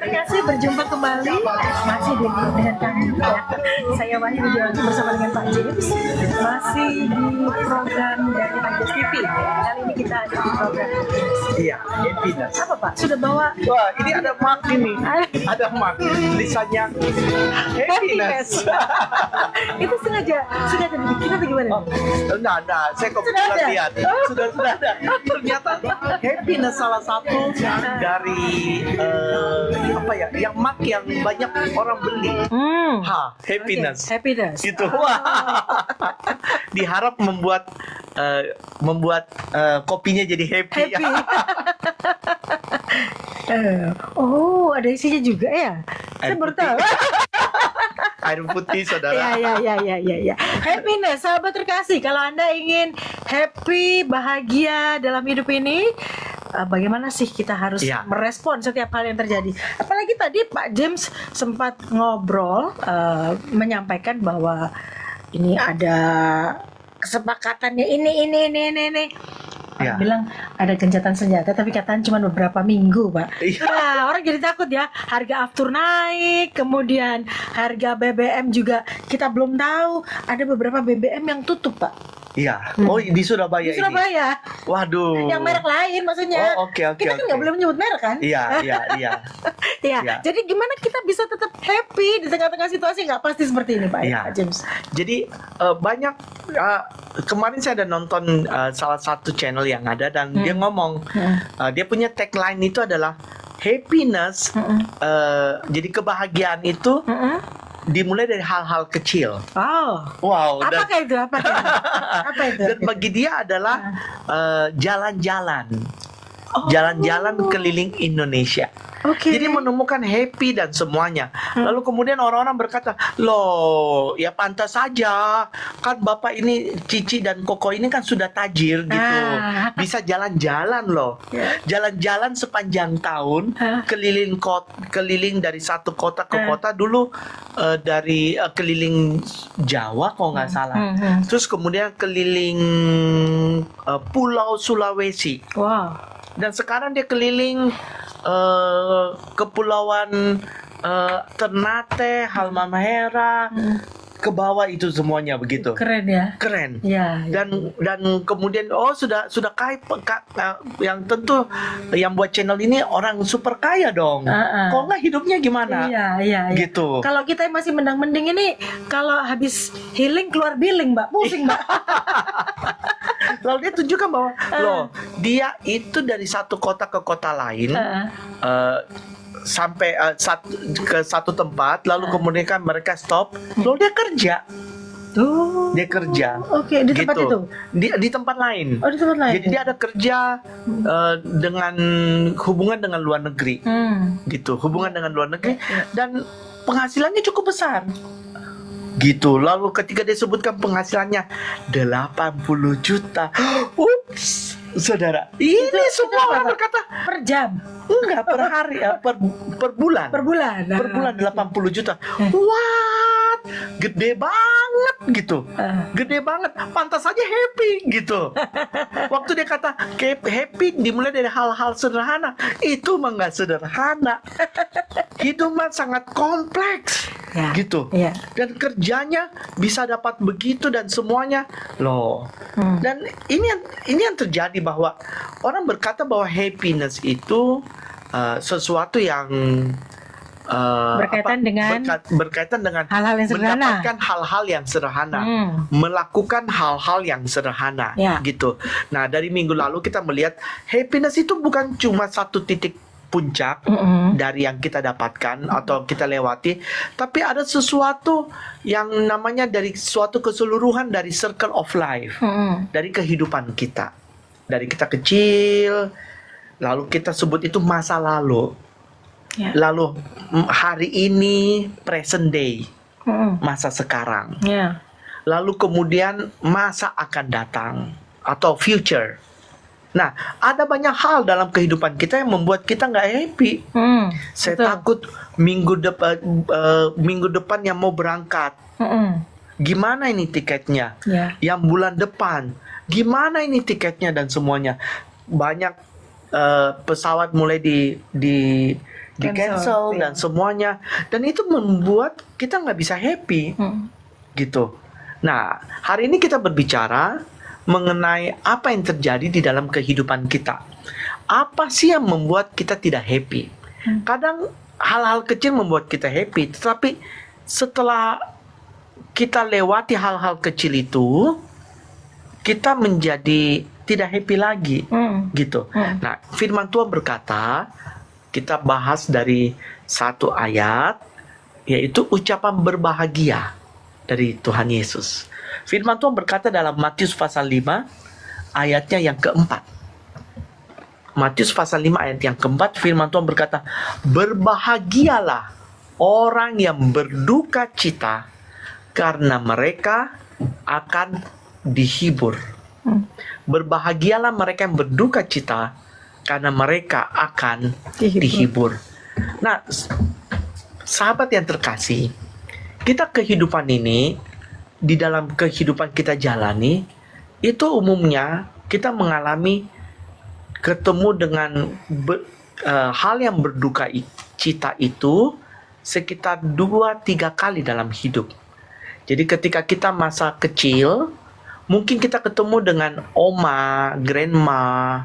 terkasih, berjumpa kembali masih dengan kami ya. Saya Wahyu Widianto bersama dengan Pak James masih di program dari Majas TV. Kali ini kita ada di program Iya, happiness. apa Pak? Sudah bawa Wah, ini ada mark ini. Ada mark tulisannya happiness. itu sengaja dibikin atau gimana? Oh, enggak. Saya kebetulan Sudah ada? lihat. Sudah ada. Ternyata happiness salah satu dari apa ya? Yang mark yang banyak orang beli. Happiness. Okay. Happiness. Gitu. Wah. Diharap membuat kopinya jadi happy. Happy. Oh, ada isinya juga ya? Saya Air baru putih. tahu. Air putih, saudara. Ya. Happiness, sahabat terkasih. Kalau Anda ingin happy, bahagia dalam hidup ini, bagaimana sih kita harus merespon setiap hal yang terjadi? Apalagi tadi Pak James sempat ngobrol, menyampaikan bahwa ini ada kesepakatannya ini. Ya. Bilang ada gencatan senjata, tapi katanya cuma beberapa minggu, Pak. Iya. Nah, orang jadi takut ya. Harga aftur naik, kemudian harga BBM juga kita belum tahu. Ada beberapa BBM yang tutup, Pak. Iya. Oh, di Surabaya Di Surabaya. ini. Waduh. Yang merek lain maksudnya. Oh, oke. Kita kan nggak boleh menyebut merek kan? Iya. Ya. Ya. Jadi gimana kita bisa tetap happy di tengah-tengah situasi nggak pasti seperti ini, Pak? Iya. Pak James. Jadi banyak kemarin saya ada nonton salah satu channel yang ada dan dia ngomong dia punya tagline itu adalah happiness. Jadi kebahagiaan itu dimulai dari hal-hal kecil. Wow. Apakah itu? Apa itu? Dan bagi dia adalah jalan-jalan. Jalan-jalan keliling Indonesia. Oke. Jadi menemukan happy dan semuanya. Lalu kemudian orang-orang berkata, loh, ya pantas saja. Kan Bapak ini, Cici dan Koko ini kan sudah tajir gitu. Bisa jalan-jalan loh. Jalan-jalan sepanjang tahun, keliling dari satu kota ke kota. Dulu dari keliling Jawa kalau nggak salah. Terus kemudian keliling Pulau Sulawesi. Wow. Dan sekarang dia keliling kepulauan Ternate, Halmahera, ke bawah itu semuanya begitu. Keren ya. Keren. Ya. Dan kemudian sudah kaya, yang tentu yang buat channel ini orang super kaya dong. Kok nggak hidupnya gimana? Iya. Gitu. Kalau kita masih mendang-mending ini, kalau habis healing keluar billing, Mbak, pusing, Mbak. Lalu dia tunjukkan bahwa loh, dia itu dari satu kota ke kota lain. Sampai ke satu tempat, lalu kemudian kan mereka stop, lalu dia kerja. Dia kerja. Oke, di tempat itu. Di tempat lain. Oh, di tempat lain. Jadi dia ada kerja dengan hubungan dengan luar negeri. Gitu, hubungan dengan luar negeri dan penghasilannya cukup besar. Gitu. Lalu ketika dia sebutkan penghasilannya 80 juta. Ups, saudara. Ini semua orang berkata per jam. Enggak, per hari, per bulan. Per bulan. Per bulan 80 juta. What? Gede banget gitu. Gede banget. Pantas aja happy gitu. Waktu dia kata happy dimulai dari hal-hal sederhana. Itu mah nggak sederhana. Hidup mah sangat kompleks. Gitu. Dan kerjanya bisa dapat begitu dan semuanya loh. Dan ini yang terjadi bahwa orang berkata bahwa happiness itu sesuatu yang berkaitan dengan hal-hal yang sederhana. Mendapatkan hal-hal yang sederhana, melakukan hal-hal yang sederhana, gitu. Nah, dari minggu lalu kita melihat happiness itu bukan cuma satu titik puncak dari yang kita dapatkan atau kita lewati, tapi ada sesuatu yang namanya dari suatu keseluruhan dari circle of life, dari kehidupan kita, dari kita kecil, lalu kita sebut itu masa lalu, lalu hari ini present day, masa sekarang, lalu kemudian masa akan datang atau future. Nah, ada banyak hal dalam kehidupan kita yang membuat kita nggak happy. Saya takut minggu depan yang mau berangkat. Gimana ini tiketnya? Yang bulan depan, gimana ini tiketnya dan semuanya. Banyak pesawat mulai di cancel dan semuanya, dan itu membuat kita nggak bisa happy gitu. Nah, hari ini kita berbicara mengenai apa yang terjadi di dalam kehidupan kita. Apa sih yang membuat kita tidak happy? Kadang hal-hal kecil membuat kita happy, tetapi setelah kita lewati hal-hal kecil itu, kita menjadi tidak happy lagi gitu. Nah, firman Tuhan berkata, kita bahas dari satu ayat, yaitu ucapan berbahagia dari Tuhan Yesus. Firman Tuhan berkata dalam Matius pasal 5 ayatnya yang keempat. Matius pasal 5 ayat yang keempat, firman Tuhan berkata, berbahagialah orang yang berduka cita, karena mereka akan dihibur. Berbahagialah mereka yang berduka cita, karena mereka akan dihibur. Nah, sahabat yang terkasih, kita kehidupan ini, di dalam kehidupan kita jalani, itu umumnya kita mengalami ketemu dengan hal yang berduka cita itu sekitar 2-3 kali dalam hidup. Jadi ketika kita masa kecil, mungkin kita ketemu dengan oma, grandma,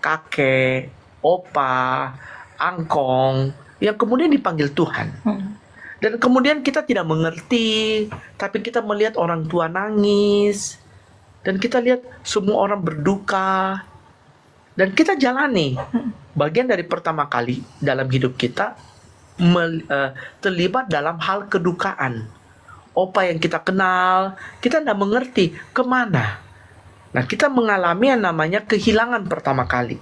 kakek, opa, angkong, yang kemudian dipanggil Tuhan. Dan kemudian kita tidak mengerti, tapi kita melihat orang tua nangis, dan kita lihat semua orang berduka, dan kita jalani. Bagian dari pertama kali dalam hidup kita terlibat dalam hal kedukaan. Opa yang kita kenal, kita tidak mengerti kemana. Nah, kita mengalami yang namanya kehilangan pertama kali.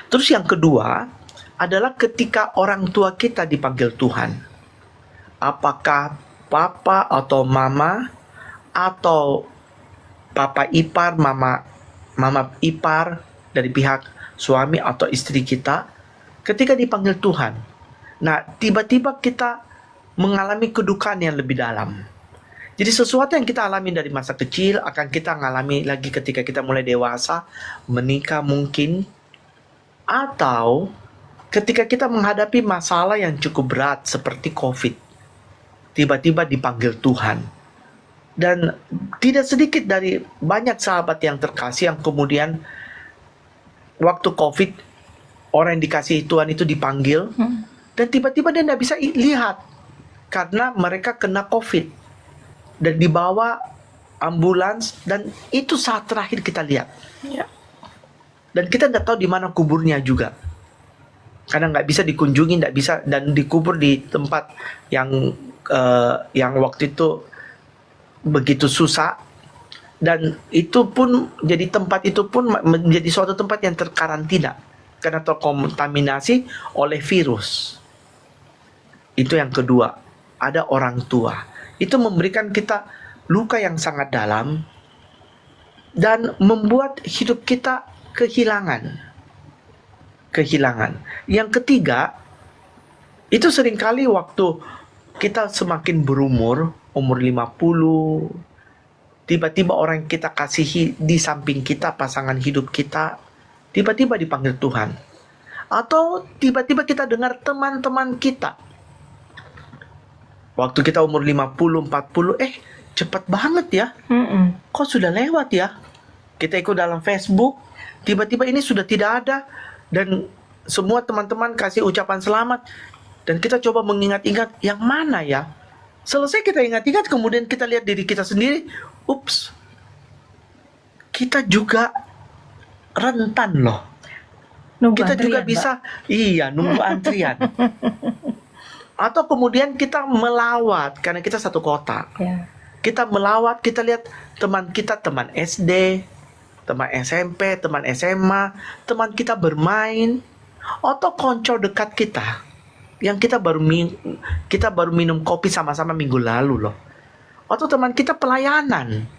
Terus yang kedua adalah ketika orang tua kita dipanggil Tuhan. Apakah papa atau mama, atau papa ipar, mama ipar dari pihak suami atau istri kita, ketika dipanggil Tuhan. Nah, tiba-tiba kita mengalami kedukaan yang lebih dalam. Jadi sesuatu yang kita alami dari masa kecil akan kita alami lagi ketika kita mulai dewasa, menikah mungkin, atau ketika kita menghadapi masalah yang cukup berat seperti COVID. Tiba-tiba dipanggil Tuhan. Dan tidak sedikit dari banyak sahabat yang terkasih yang kemudian waktu COVID, orang yang dikasihi Tuhan itu dipanggil, dan tiba-tiba dia tidak bisa lihat karena mereka kena COVID dan dibawa ambulans, dan itu saat terakhir kita lihat. Dan kita tidak tahu di mana kuburnya juga, karena nggak bisa dikunjungi, nggak bisa, dan dikubur di tempat yang waktu itu begitu susah, dan itu pun jadi tempat itu pun menjadi suatu tempat yang terkarantina karena terkontaminasi oleh virus. Itu yang kedua. Ada orang tua. Itu memberikan kita luka yang sangat dalam dan membuat hidup kita kehilangan. Yang ketiga, itu seringkali waktu kita semakin berumur, umur 50, tiba-tiba orang yang kita kasihi di samping kita, pasangan hidup kita, tiba-tiba dipanggil Tuhan. Atau tiba-tiba kita dengar teman-teman kita, waktu kita umur 50, 40, cepat banget ya. Kok sudah lewat ya? Kita ikut dalam Facebook, tiba-tiba ini sudah tidak ada, dan semua teman-teman kasih ucapan selamat, dan kita coba mengingat-ingat yang mana ya. Selesai kita ingat-ingat, kemudian kita lihat diri kita sendiri, ups, kita juga rentan loh. Kita juga bisa, nunggu antrian. Atau kemudian kita melawat, karena kita satu kota. Kita melawat, kita lihat teman kita, teman SD, teman SMP, teman SMA, teman kita bermain, atau konco dekat kita, yang kita baru minum kopi sama-sama minggu lalu loh. Atau teman kita pelayanan,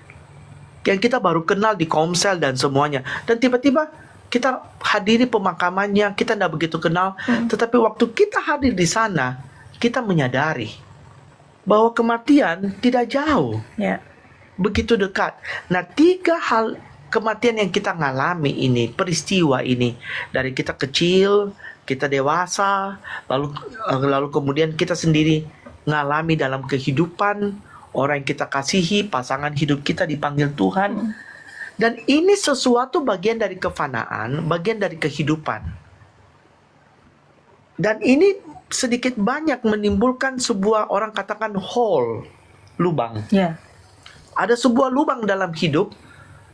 yang kita baru kenal di Komsel dan semuanya. Dan tiba-tiba kita hadiri pemakamannya, kita tidak begitu kenal, tetapi waktu kita hadir di sana, kita menyadari bahwa kematian tidak jauh, begitu dekat. Nah, 3 hal kematian yang kita ngalami ini, peristiwa ini, dari kita kecil kita dewasa, lalu kemudian kita sendiri ngalami dalam kehidupan, orang yang kita kasihi, pasangan hidup kita dipanggil Tuhan. Dan ini sesuatu bagian dari kefanaan, bagian dari kehidupan. Dan ini sedikit banyak menimbulkan sebuah, orang katakan hole, lubang. Ada sebuah lubang dalam hidup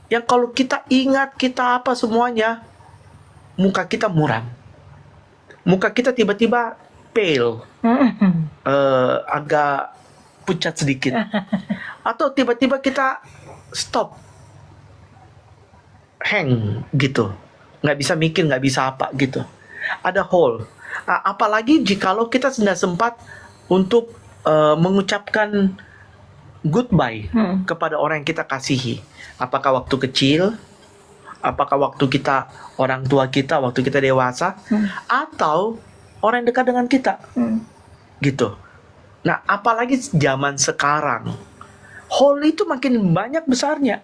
yang kalau kita ingat, kita apa semuanya, muka kita muram. Muka kita tiba-tiba pale, agak pucat sedikit. Atau tiba-tiba kita stop, hang gitu, nggak bisa mikir, nggak bisa apa gitu. Ada hole. Apalagi jikalau kita sudah sempat untuk mengucapkan goodbye kepada orang yang kita kasihi. Apakah waktu kecil, apakah waktu kita, orang tua kita, waktu kita dewasa, atau orang yang dekat dengan kita, gitu. Nah, apalagi zaman sekarang, hole itu makin banyak besarnya.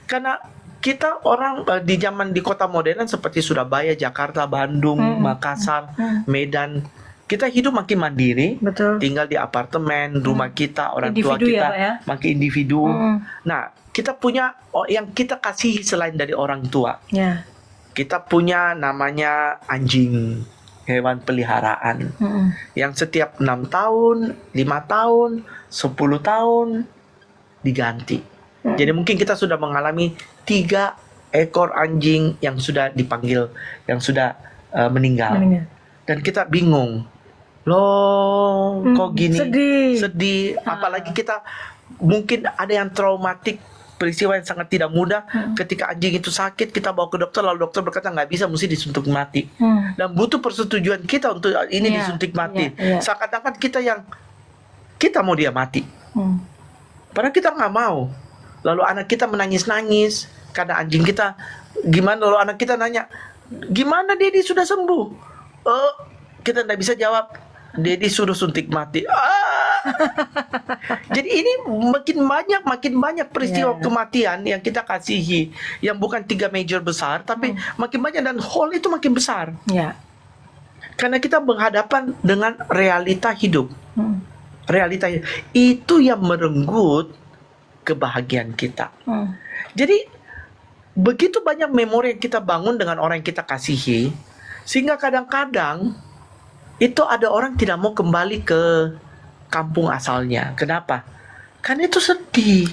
Karena kita orang di zaman di kota modern seperti Surabaya, Jakarta, Bandung, Makassar, Medan, kita hidup makin mandiri, tinggal di apartemen, rumah kita, orang tua kita, makin individu. Nah, kita punya yang kita kasihi selain dari orang tua. Kita punya namanya anjing, hewan peliharaan, yang setiap 6 tahun, 5 tahun, 10 tahun diganti. Jadi mungkin kita sudah mengalami 3 ekor anjing yang sudah dipanggil, yang sudah meninggal. Dan kita bingung, loh kok gini, sedih. Apalagi kita mungkin ada yang traumatik, peristiwa yang sangat tidak mudah. Ketika anjing itu sakit, kita bawa ke dokter, lalu dokter berkata nggak bisa, mesti disuntik mati. Dan butuh persetujuan kita untuk ini disuntik mati. Seakan-akan kita mau dia mati, padahal kita nggak mau. Lalu anak kita menangis-nangis karena anjing kita gimana. Lalu anak kita nanya, gimana Dedi sudah sembuh? Kita nggak bisa jawab, Dedi suruh suntik mati. Jadi ini makin banyak peristiwa kematian yang kita kasihi, yang bukan 3 major besar, tapi makin banyak, dan hole itu makin besar. Karena kita berhadapan dengan realita hidup. Realita itu yang merenggut kebahagiaan kita. Jadi begitu banyak memori yang kita bangun dengan orang yang kita kasihi, sehingga kadang-kadang itu ada orang tidak mau kembali ke kampung asalnya. Kenapa? Karena itu sedih.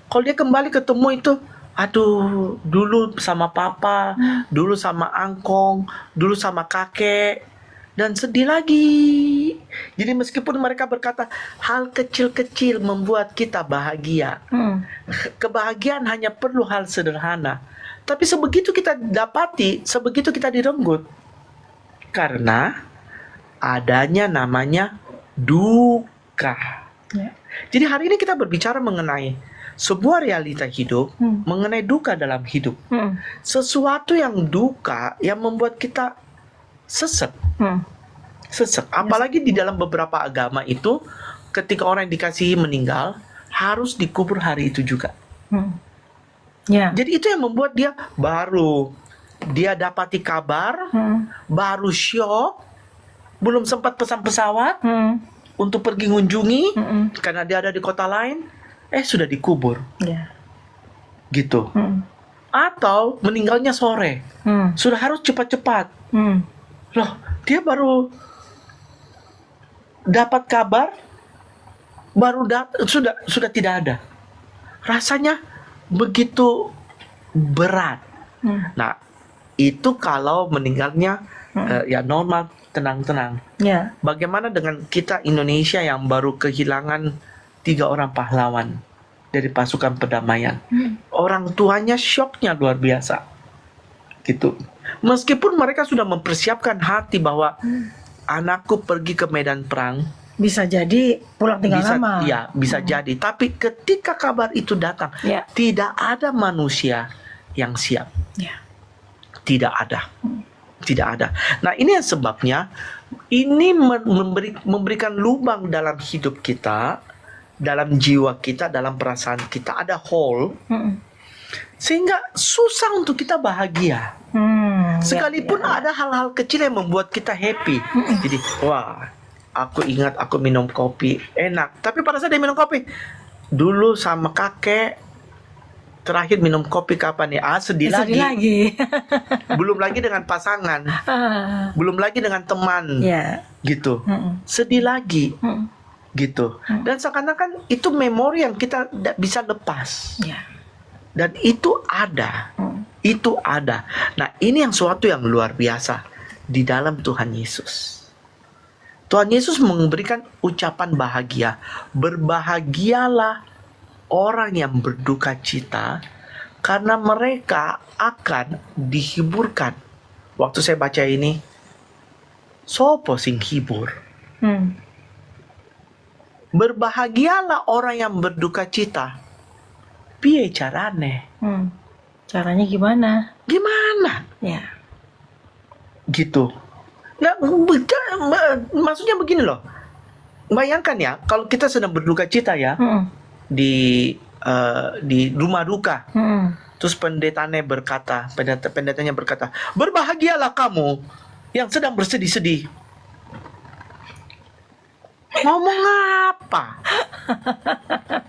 Kalau dia kembali ketemu itu, aduh, dulu sama papa, dulu sama angkong, dulu sama kakek, dan sedih lagi. Jadi meskipun mereka berkata hal kecil-kecil membuat kita bahagia, kebahagiaan hanya perlu hal sederhana. Tapi sebegitu kita dapati, sebegitu kita direnggut, karena adanya namanya duka. Jadi hari ini kita berbicara mengenai sebuah realita hidup, mengenai duka dalam hidup. Sesuatu yang duka yang membuat kita sesek. Apalagi di dalam beberapa agama itu, ketika orang yang dikasihi meninggal, harus dikubur hari itu juga. Jadi itu yang membuat dia dapati kabar, baru syok, belum sempat pesan pesawat untuk pergi ngunjungi, karena dia ada di kota lain, sudah dikubur. Gitu. Atau meninggalnya sore, sudah harus cepat-cepat. Loh, dia baru dapat kabar, sudah tidak ada. Rasanya begitu berat. Nah, itu kalau meninggalnya ya normal, tenang-tenang. Bagaimana dengan kita Indonesia yang baru kehilangan 3 orang pahlawan dari pasukan perdamaian? Orang tuanya syoknya luar biasa. Gitu. Meskipun mereka sudah mempersiapkan hati bahwa anakku pergi ke medan perang, bisa jadi pulang tinggal lama. Bisa jadi. Tapi ketika kabar itu datang, tidak ada manusia yang siap. Tidak ada. Tidak ada. Nah, ini yang sebabnya ini memberikan lubang dalam hidup kita, dalam jiwa kita, dalam perasaan kita, ada hole, sehingga susah untuk kita bahagia. Sekalipun ada hal-hal kecil yang membuat kita happy. Jadi, wah, aku ingat aku minum kopi enak. Tapi pada saat dia minum kopi, dulu sama kakek terakhir minum kopi kapan ya? Sedih lagi. Belum lagi dengan pasangan, belum lagi dengan teman, gitu. Sedih lagi, gitu. Dan seakan-akan itu memori yang kita tidak bisa lepas. Dan itu ada, itu ada. Nah, ini yang suatu yang luar biasa di dalam Tuhan Yesus. Tuhan Yesus memberikan ucapan bahagia. Berbahagialah orang yang berduka cita, karena mereka akan dihiburkan. Waktu saya baca ini, sopo sing hibur. Berbahagialah orang yang berduka cita. Piye carane? Caranya gimana? Gimana? Ya. Gitu. Nah, maksudnya begini loh. Bayangkan ya, kalau kita sedang berduka cita ya, di rumah duka. Terus pendetanya berkata, berbahagialah kamu yang sedang bersedih-sedih. Ngomong apa?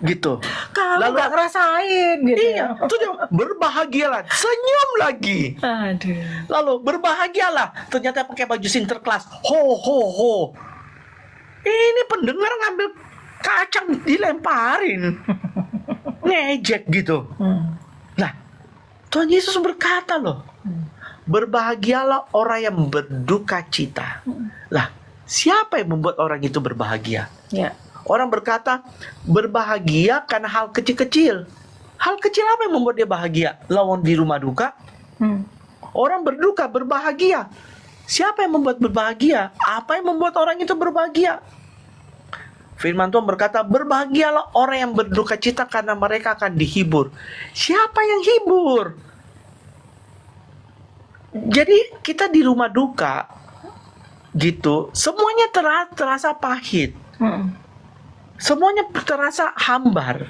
Gitu. Kamu nggak ngerasain gitu. Iya, itu dia, berbahagialah, senyum lagi. Aduh. Lalu berbahagialah, ternyata pakai baju Sinterklas. Ho ho ho. Ini pendengar ngambil kacang dilemparin. Ngejek gitu. Nah, Tuhan Yesus berkata loh, berbahagialah orang yang berduka cita. Lah, siapa yang membuat orang itu berbahagia? Ya. Orang berkata berbahagia karena hal kecil-kecil. Hal kecil apa yang membuat dia bahagia? Lawan di rumah duka. Orang berduka berbahagia. Siapa yang membuat berbahagia? Apa yang membuat orang itu berbahagia? Firman Tuhan berkata, berbahagialah orang yang berduka cita karena mereka akan dihibur. Siapa yang hibur? Jadi kita di rumah duka gitu, semuanya terasa pahit. Semuanya terasa hambar.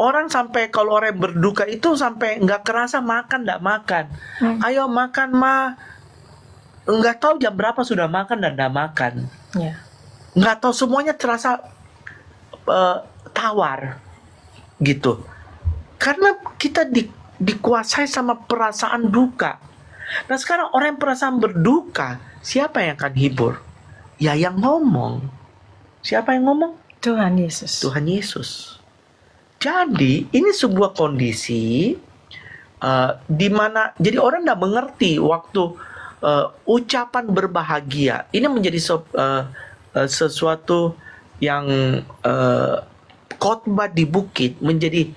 Orang sampai kalau orang yang berduka itu sampai nggak kerasa makan, nggak makan. Ayo makan ma. Nggak tahu jam berapa sudah makan dan nggak makan. Nggak tahu, semuanya terasa tawar gitu. Karena kita dikuasai sama perasaan duka. Nah sekarang orang yang perasaan berduka, siapa yang akan hibur? Ya yang ngomong. Siapa yang ngomong? Tuhan Yesus. Tuhan Yesus. Jadi ini sebuah kondisi di mana jadi orang tidak mengerti waktu ucapan berbahagia. Ini menjadi sesuatu yang khotbah di bukit menjadi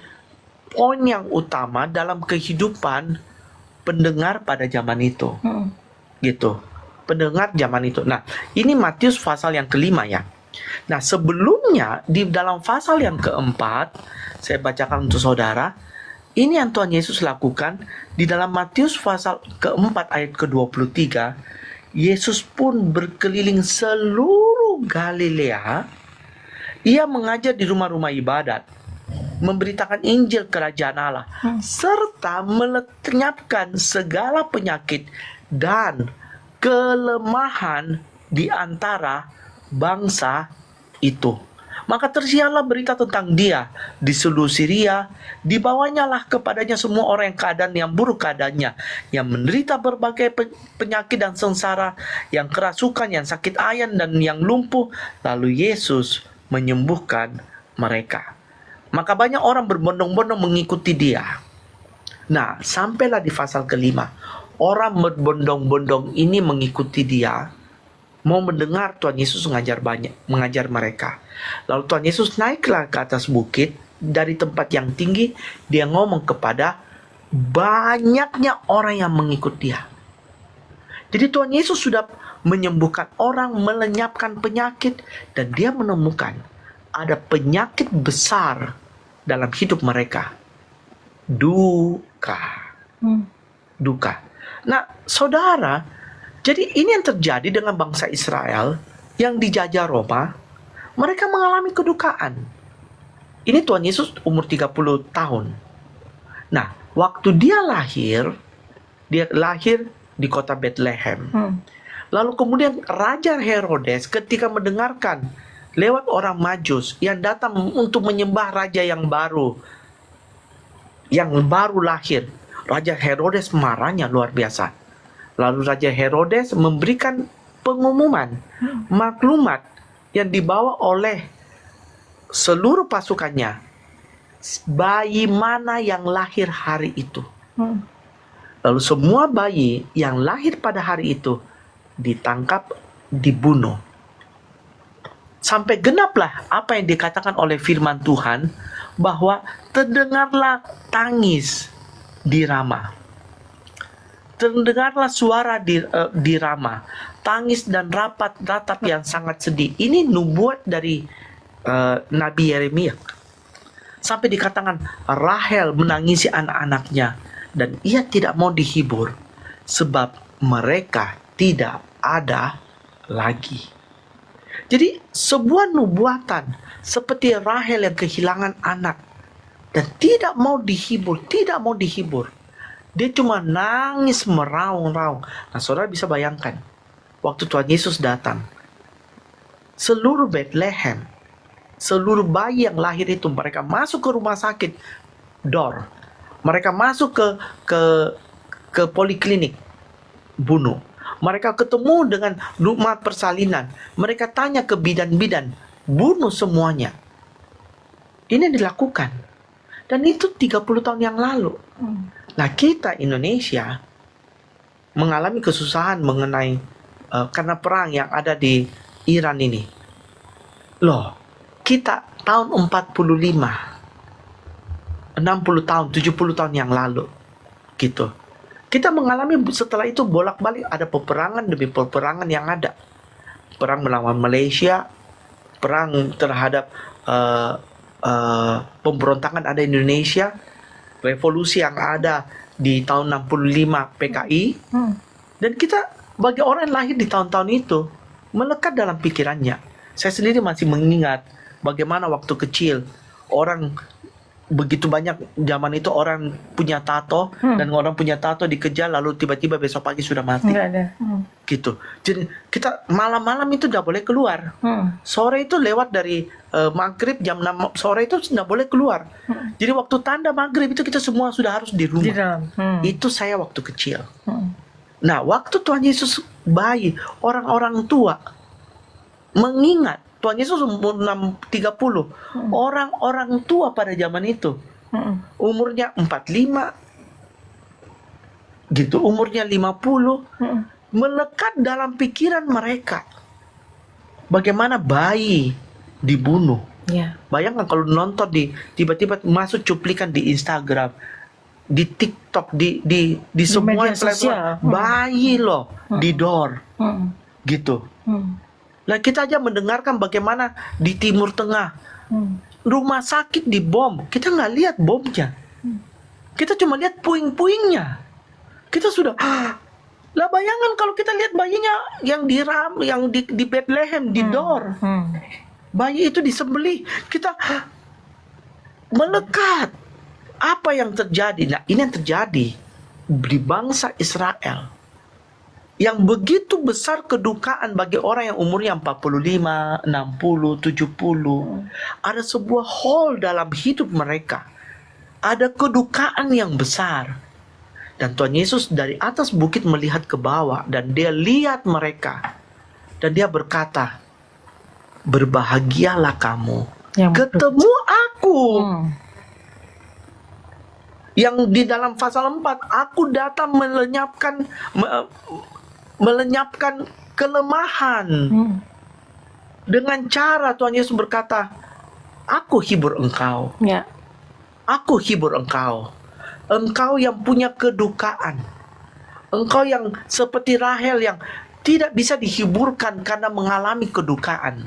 poin yang utama dalam kehidupan pendengar pada zaman itu. Gitu. Pendengar zaman itu. Nah, ini Matius pasal yang kelima ya. Nah, sebelumnya di dalam pasal yang keempat, saya bacakan untuk saudara. Ini yang Tuhan Yesus lakukan di dalam Matius pasal keempat ayat ke-23. Yesus pun berkeliling seluruh Galilea. Ia mengajar di rumah-rumah ibadat, memberitakan Injil kerajaan Allah, serta melenyapkan segala penyakit dan kelemahan di antara bangsa itu. Maka tersiarlah berita tentang dia di seluruh Syria. Dibawanyalah kepadanya semua orang yang keadaan yang buruk keadaannya, yang menderita berbagai penyakit dan sengsara, yang kerasukan, yang sakit ayan, dan yang lumpuh. Lalu Yesus menyembuhkan mereka. Maka banyak orang berbondong-bondong mengikuti dia. Nah, sampailah di pasal kelima. Orang berbondong-bondong ini mengikuti dia, mau mendengar Tuhan Yesus mengajar mereka. Lalu Tuhan Yesus naiklah ke atas bukit dari tempat yang tinggi. Dia ngomong kepada banyaknya orang yang mengikut dia. Jadi Tuhan Yesus sudah menyembuhkan orang, melenyapkan penyakit, dan dia menemukan ada penyakit besar dalam hidup mereka. Duka. Nah, saudara, jadi ini yang terjadi dengan bangsa Israel yang dijajah Roma. Mereka mengalami kedukaan. Ini Tuhan Yesus umur 30 tahun. Nah, waktu dia lahir, Dia lahir di kota Bethlehem. Lalu kemudian Raja Herodes ketika mendengarkan lewat orang Majus yang datang untuk menyembah raja yang baru lahir, Raja Herodes marahnya luar biasa. Lalu Raja Herodes memberikan pengumuman, maklumat yang dibawa oleh seluruh pasukannya, bayi mana yang lahir hari itu. Lalu semua bayi yang lahir pada hari itu ditangkap, dibunuh. Sampai genaplah apa yang dikatakan oleh firman Tuhan, bahwa terdengarlah tangis di Rama. Terdengarlah suara di Rama, tangis dan ratap yang sangat sedih. Ini nubuat dari Nabi Yeremia. Sampai dikatakan Rahel menangisi anak-anaknya dan ia tidak mau dihibur sebab mereka tidak ada lagi. Jadi sebuah nubuatan seperti Rahel yang kehilangan anak dan tidak mau dihibur. Dia cuma nangis meraung-raung. Nah, saudara bisa bayangkan waktu Tuhan Yesus datang, seluruh Bethlehem, seluruh bayi yang lahir itu, mereka masuk ke rumah sakit Dor, mereka masuk ke poliklinik, bunuh. Mereka ketemu dengan rumah persalinan, mereka tanya ke bidan-bidan, bunuh semuanya. Ini dilakukan. Dan itu 30 tahun yang lalu. Nah, kita Indonesia mengalami kesusahan mengenai karena perang yang ada di Iran ini. Loh, kita tahun 45, 60 tahun, 70 tahun yang lalu gitu. Kita mengalami setelah itu bolak-balik ada peperangan demi peperangan yang ada. Perang melawan Malaysia, perang terhadap pemberontakan ada di Indonesia, revolusi yang ada di tahun 65 PKI. Dan kita bagi orang yang lahir di tahun-tahun itu melekat dalam pikirannya. Saya sendiri masih mengingat bagaimana waktu kecil orang begitu banyak, zaman itu orang punya tato dan orang punya tato dikejar lalu tiba-tiba besok pagi sudah mati. Nggak ada. Gitu. Jadi kita malam-malam itu tidak boleh keluar. Sore itu lewat dari maghrib jam 6 sore itu tidak boleh keluar. Jadi waktu tanda maghrib itu kita semua sudah harus di rumah. Di dalam. Itu saya waktu kecil. Nah, waktu Tuhan Yesus bayi, orang-orang tua mengingat Tuhan Yesus umur 30. Orang-orang tua pada zaman itu umurnya 45 gitu, umurnya 50, melekat dalam pikiran mereka bagaimana bayi dibunuh. Bayangkan kalau nonton tiba-tiba masuk cuplikan di Instagram, di TikTok, di semua platform, bayi loh di Dor gitu. Nah, kita aja mendengarkan bagaimana di Timur Tengah rumah sakit dibom. Kita nggak lihat bomnya, kita cuma lihat puing-puingnya. Kita sudah lah, bayangan kalau kita lihat bayinya yang di Bethlehem, di Dor, bayi itu disembelih, kita melekat. Apa yang terjadi? Nah, ini yang terjadi di bangsa Israel, yang begitu besar kedukaan bagi orang yang umurnya 45, 60, 70. Ada sebuah hole dalam hidup mereka. Ada kedukaan yang besar. Dan Tuhan Yesus dari atas bukit melihat ke bawah dan dia lihat mereka. Dan dia berkata, berbahagialah kamu ketemu aku. Yang di dalam pasal 4, aku datang melenyapkan kelemahan. Dengan cara Tuhan Yesus berkata, aku hibur engkau. Aku hibur engkau. Engkau yang punya kedukaan. Engkau yang seperti Rahel yang tidak bisa dihiburkan karena mengalami kedukaan.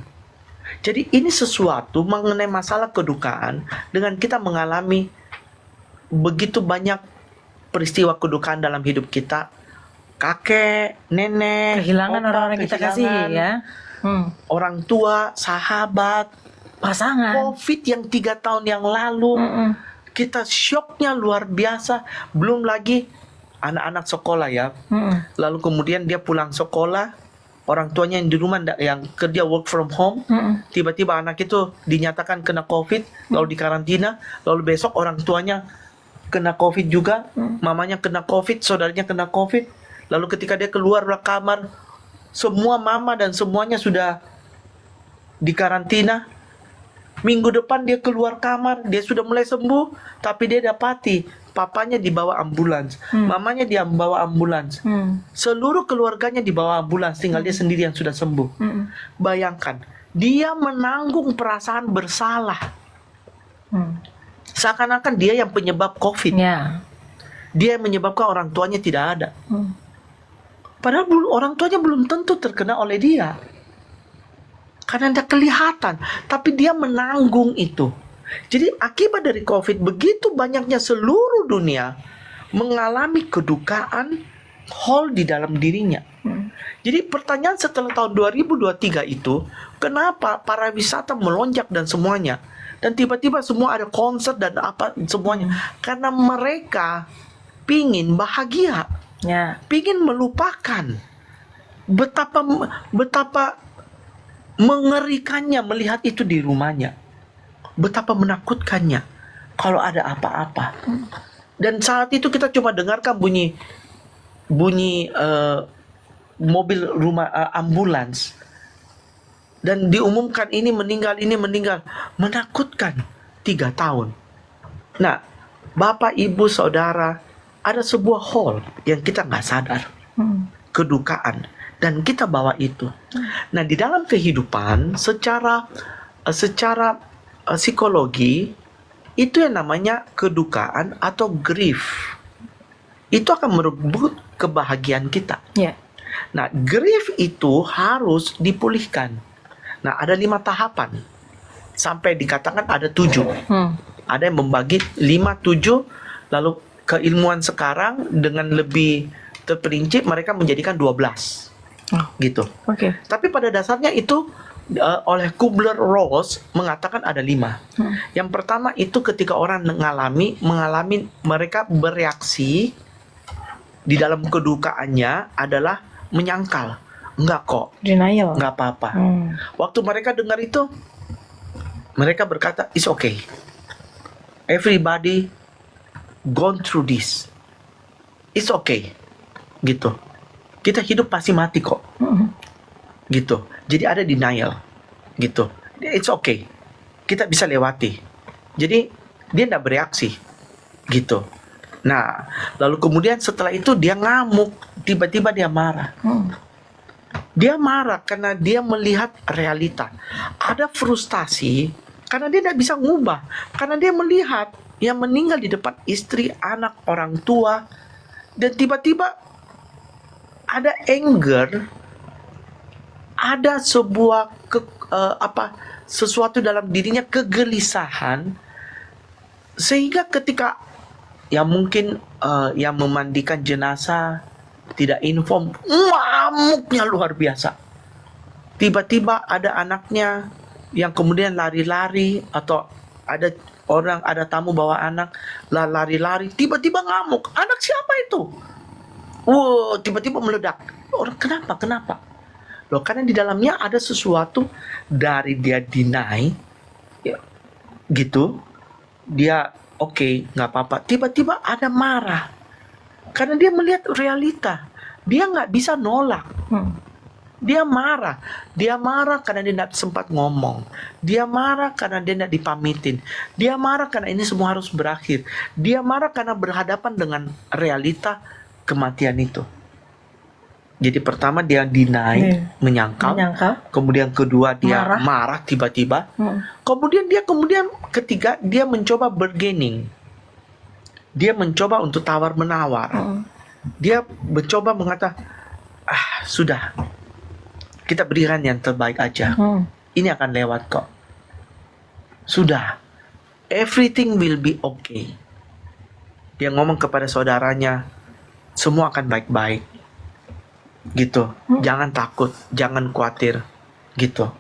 Jadi ini sesuatu mengenai masalah kedukaan, dengan kita mengalami begitu banyak peristiwa kedukaan dalam hidup kita. Kakek, nenek, kehilangan orang-orang kita kasih ya. Orang tua, sahabat, pasangan. COVID yang 3 tahun yang lalu, kita syoknya luar biasa. Belum lagi anak-anak sekolah ya. Lalu kemudian dia pulang sekolah, orang tuanya yang di rumah yang kerja work from home, tiba-tiba anak itu dinyatakan kena COVID, lalu dikarantina, lalu besok orang tuanya kena COVID juga, mamanya kena COVID, saudaranya kena COVID, lalu ketika dia keluar dari kamar, semua mama dan semuanya sudah dikarantina. Minggu depan dia keluar kamar, dia sudah mulai sembuh, tapi dia dapati papanya dibawa ambulans, mamanya dia bawa ambulans, seluruh keluarganya dibawa ambulans, tinggal dia sendiri yang sudah sembuh. Bayangkan, dia menanggung perasaan bersalah, seakan-akan dia yang penyebab COVID. Dia yang menyebabkan orang tuanya tidak ada. Padahal orang tuanya belum tentu terkena oleh dia, karena tidak kelihatan, tapi dia menanggung itu. Jadi akibat dari COVID, begitu banyaknya seluruh dunia mengalami kedukaan hole di dalam dirinya. Jadi pertanyaan setelah tahun 2023 itu, kenapa para wisata melonjak dan semuanya, dan tiba-tiba semua ada konser dan apa semuanya, karena mereka pingin bahagia, pingin melupakan. Betapa mengerikannya melihat itu di rumahnya, betapa menakutkannya kalau ada apa-apa. Dan saat itu kita cuma dengarkan bunyi mobil rumah ambulans, dan diumumkan ini meninggal, menakutkan. 3 tahun. Nah, Bapak, Ibu, Saudara, ada sebuah hole yang kita nggak sadar, kedukaan, dan kita bawa itu. Nah, di dalam kehidupan secara psikologi itu yang namanya kedukaan atau grief. Itu akan merebut kebahagiaan kita. Nah, grief itu harus dipulihkan. Nah, ada 5 tahapan. Sampai dikatakan ada 7. Ada yang membagi 5, 7. Lalu keilmuan sekarang dengan lebih terperinci mereka menjadikan 12. Gitu. Tapi pada dasarnya itu oleh Kubler-Ross mengatakan ada 5. Yang pertama itu ketika orang mengalami mereka bereaksi di dalam kedukaannya adalah menyangkal. Enggak kok. Denial. Enggak apa-apa. Waktu mereka dengar itu, mereka berkata, it's okay. Everybody gone through this. It's okay. Gitu. Kita hidup pasti mati kok. Gitu. Jadi ada denial. Gitu. It's okay. Kita bisa lewati. Jadi dia tidak bereaksi. Gitu. Nah, lalu kemudian setelah itu dia ngamuk. Tiba-tiba dia marah. Dia marah karena dia melihat realita. Ada frustasi karena dia tidak bisa ngubah. Karena dia melihat yang meninggal di depan istri, anak, orang tua. Dan tiba-tiba ada anger, ada sebuah sesuatu dalam dirinya, kegelisahan, sehingga ketika yang mungkin yang memandikan jenazah tidak inform, ngamuknya luar biasa. Tiba-tiba ada anaknya yang kemudian lari-lari, atau ada tamu bawa anak lari-lari, tiba-tiba ngamuk. Anak siapa itu? Wow, tiba-tiba meledak. Orang kenapa? Loh, karena di dalamnya ada sesuatu dari dia deny, ya, gitu. Dia oke, nggak apa-apa. Tiba-tiba ada marah, karena dia melihat realita. Dia nggak bisa nolak. Dia marah karena dia tidak sempat ngomong. Dia marah karena dia tidak dipamitin. Dia marah karena ini semua harus berakhir. Dia marah karena berhadapan dengan realita kematian itu. Jadi pertama dia deny, menyangkal. Kemudian kedua dia marah tiba-tiba. Kemudian ketiga dia mencoba bargaining. Dia mencoba untuk tawar-menawar. Dia mencoba mengatakan, sudah, kita berikan yang terbaik aja. Ini akan lewat kok. Sudah, everything will be okay. Dia ngomong kepada saudaranya, semua akan baik-baik. Gitu. Jangan takut, jangan khawatir. Gitu.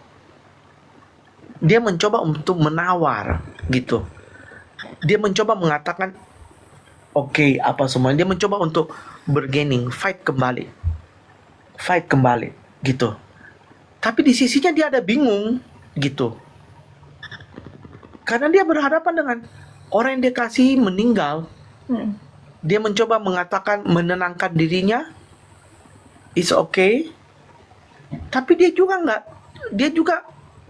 Dia mencoba untuk menawar. Gitu. Dia mencoba mengatakan, oke, apa semuanya. Dia mencoba untuk bergaining, fight kembali gitu. Tapi di sisinya dia ada bingung gitu, karena dia berhadapan dengan orang yang dia kasihi meninggal. Dia mencoba mengatakan, menenangkan dirinya, it's okay, tapi dia juga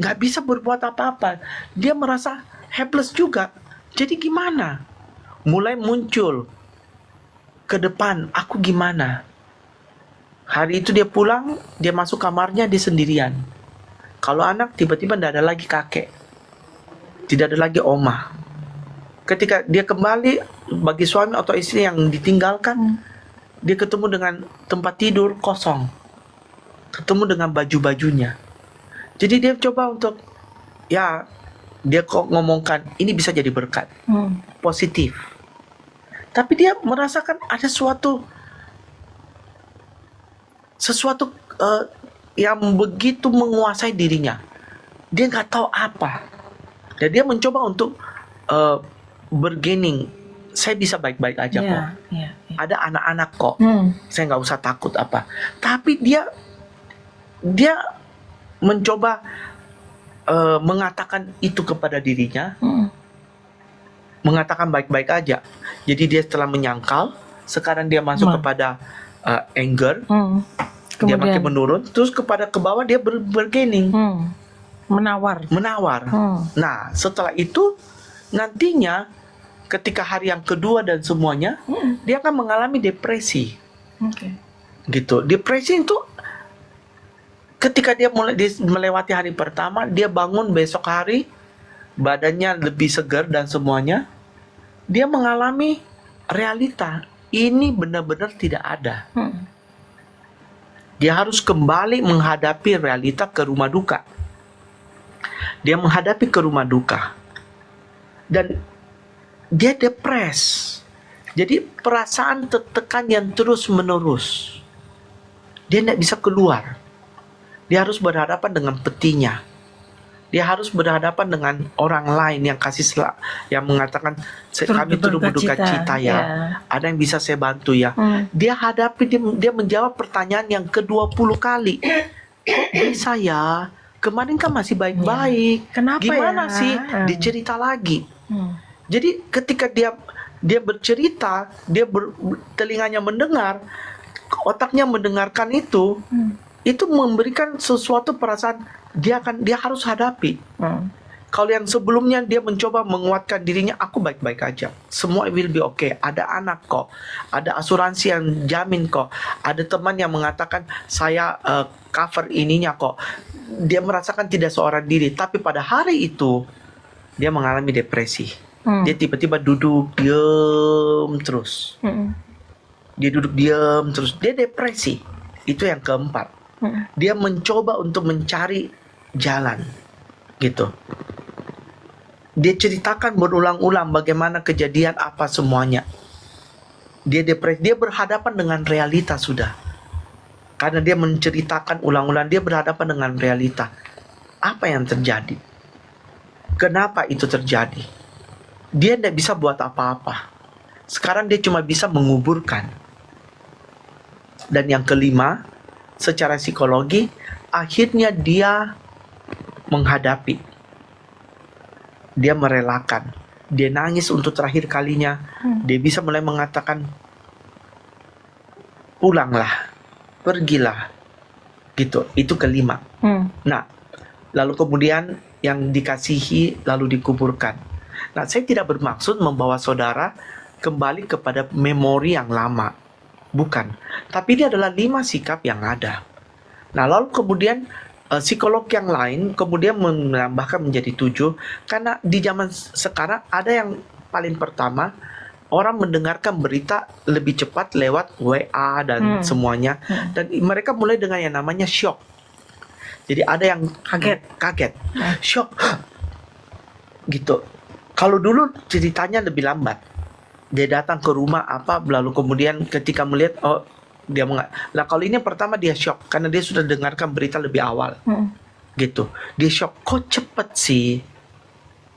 nggak bisa berbuat apa-apa. Dia merasa helpless juga. Jadi gimana? Mulai muncul ke depan, aku gimana? Hari itu dia pulang, dia masuk kamarnya, dia sendirian. Kalau anak, tiba-tiba tidak ada lagi kakek, tidak ada lagi oma. Ketika dia kembali, bagi suami atau istri yang ditinggalkan, dia ketemu dengan tempat tidur kosong, ketemu dengan baju-bajunya. Jadi dia coba untuk, ya, dia kok ngomongkan, ini bisa jadi berkat, positif. Tapi dia merasakan ada sesuatu yang begitu menguasai dirinya. Dia nggak tahu apa. Dan dia mencoba untuk bergaining. Saya bisa baik-baik aja kok. Ada anak-anak kok. Saya nggak usah takut apa. Tapi dia mencoba mengatakan itu kepada dirinya. Mengatakan baik-baik aja. Jadi dia setelah menyangkal, sekarang dia masuk kepada anger. Dia makin menurun, terus ke bawah dia bergaining, menawar. Nah, setelah itu nantinya ketika hari yang kedua dan semuanya, dia akan mengalami depresi. Gitu. Depresi itu ketika dia melewati hari pertama, dia bangun besok hari badannya lebih segar dan semuanya, dia mengalami realita ini benar-benar tidak ada. Dia harus kembali menghadapi realita ke rumah duka. Dia menghadapi ke rumah duka. Dan dia depres. Jadi perasaan tertekan yang terus menerus. Dia tidak bisa keluar. Dia harus berhadapan dengan petinya. Dia harus berhadapan dengan orang lain yang yang mengatakan, kami turut berduka cita ya. Ada yang bisa saya bantu ya. Dia hadapi, dia menjawab pertanyaan yang ke-20 kali. Kok bisa ya? Kemarin kan masih baik-baik. Kenapa gimana ya? sih? Dicerita lagi. Jadi ketika dia bercerita, telinganya mendengar, otaknya mendengarkan itu memberikan sesuatu perasaan dia harus hadapi. Kalau yang sebelumnya dia mencoba menguatkan dirinya, aku baik-baik aja, semua will be okay, ada anak kok, ada asuransi yang jamin kok, ada teman yang mengatakan saya cover ininya kok. Dia merasakan tidak seorang diri. Tapi pada hari itu dia mengalami depresi. Dia tiba-tiba duduk diam terus. Dia duduk diam terus, dia depresi. Itu yang keempat. Dia mencoba untuk mencari jalan gitu. Dia ceritakan berulang-ulang bagaimana kejadian apa semuanya. Dia depresi, dia berhadapan dengan realita sudah. Karena dia menceritakan ulang-ulang, dia berhadapan dengan realita. Apa yang terjadi? Kenapa itu terjadi? Dia tidak bisa buat apa-apa. Sekarang dia cuma bisa menguburkan. Dan yang kelima, secara psikologi, akhirnya dia menghadapi. Dia merelakan. Dia nangis untuk terakhir kalinya. Dia bisa mulai mengatakan, pulanglah, pergilah. Gitu. Itu kelima. Nah, lalu kemudian yang dikasihi lalu dikuburkan. Nah, saya tidak bermaksud membawa saudara kembali kepada memori yang lama. Bukan. Tapi ini adalah 5 sikap yang ada. Nah, lalu kemudian psikolog yang lain kemudian menambahkan menjadi 7. Karena di zaman sekarang ada yang paling pertama, orang mendengarkan berita lebih cepat lewat WA dan semuanya. Dan mereka mulai dengan yang namanya shock. Jadi ada yang kaget. Shock. Gitu. Kalau dulu ceritanya lebih lambat. Dia datang ke rumah lalu kemudian ketika melihat, dia nah kalau ini pertama dia shock karena dia sudah dengarkan berita lebih awal. Gitu. Dia shock, kok cepet sih?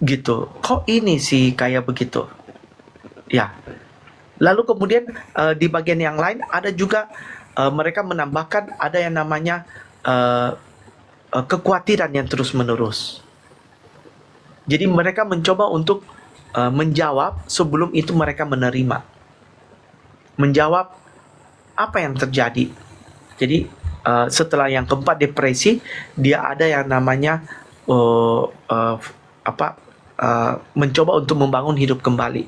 Gitu. Kok ini sih kayak begitu? Ya. Lalu kemudian di bagian yang lain ada juga mereka menambahkan ada yang namanya kekhawatiran yang terus-menerus. Jadi mereka mencoba untuk menjawab sebelum itu mereka menerima. Menjawab apa yang terjadi. Jadi setelah yang keempat depresi, dia ada yang namanya mencoba untuk membangun hidup kembali.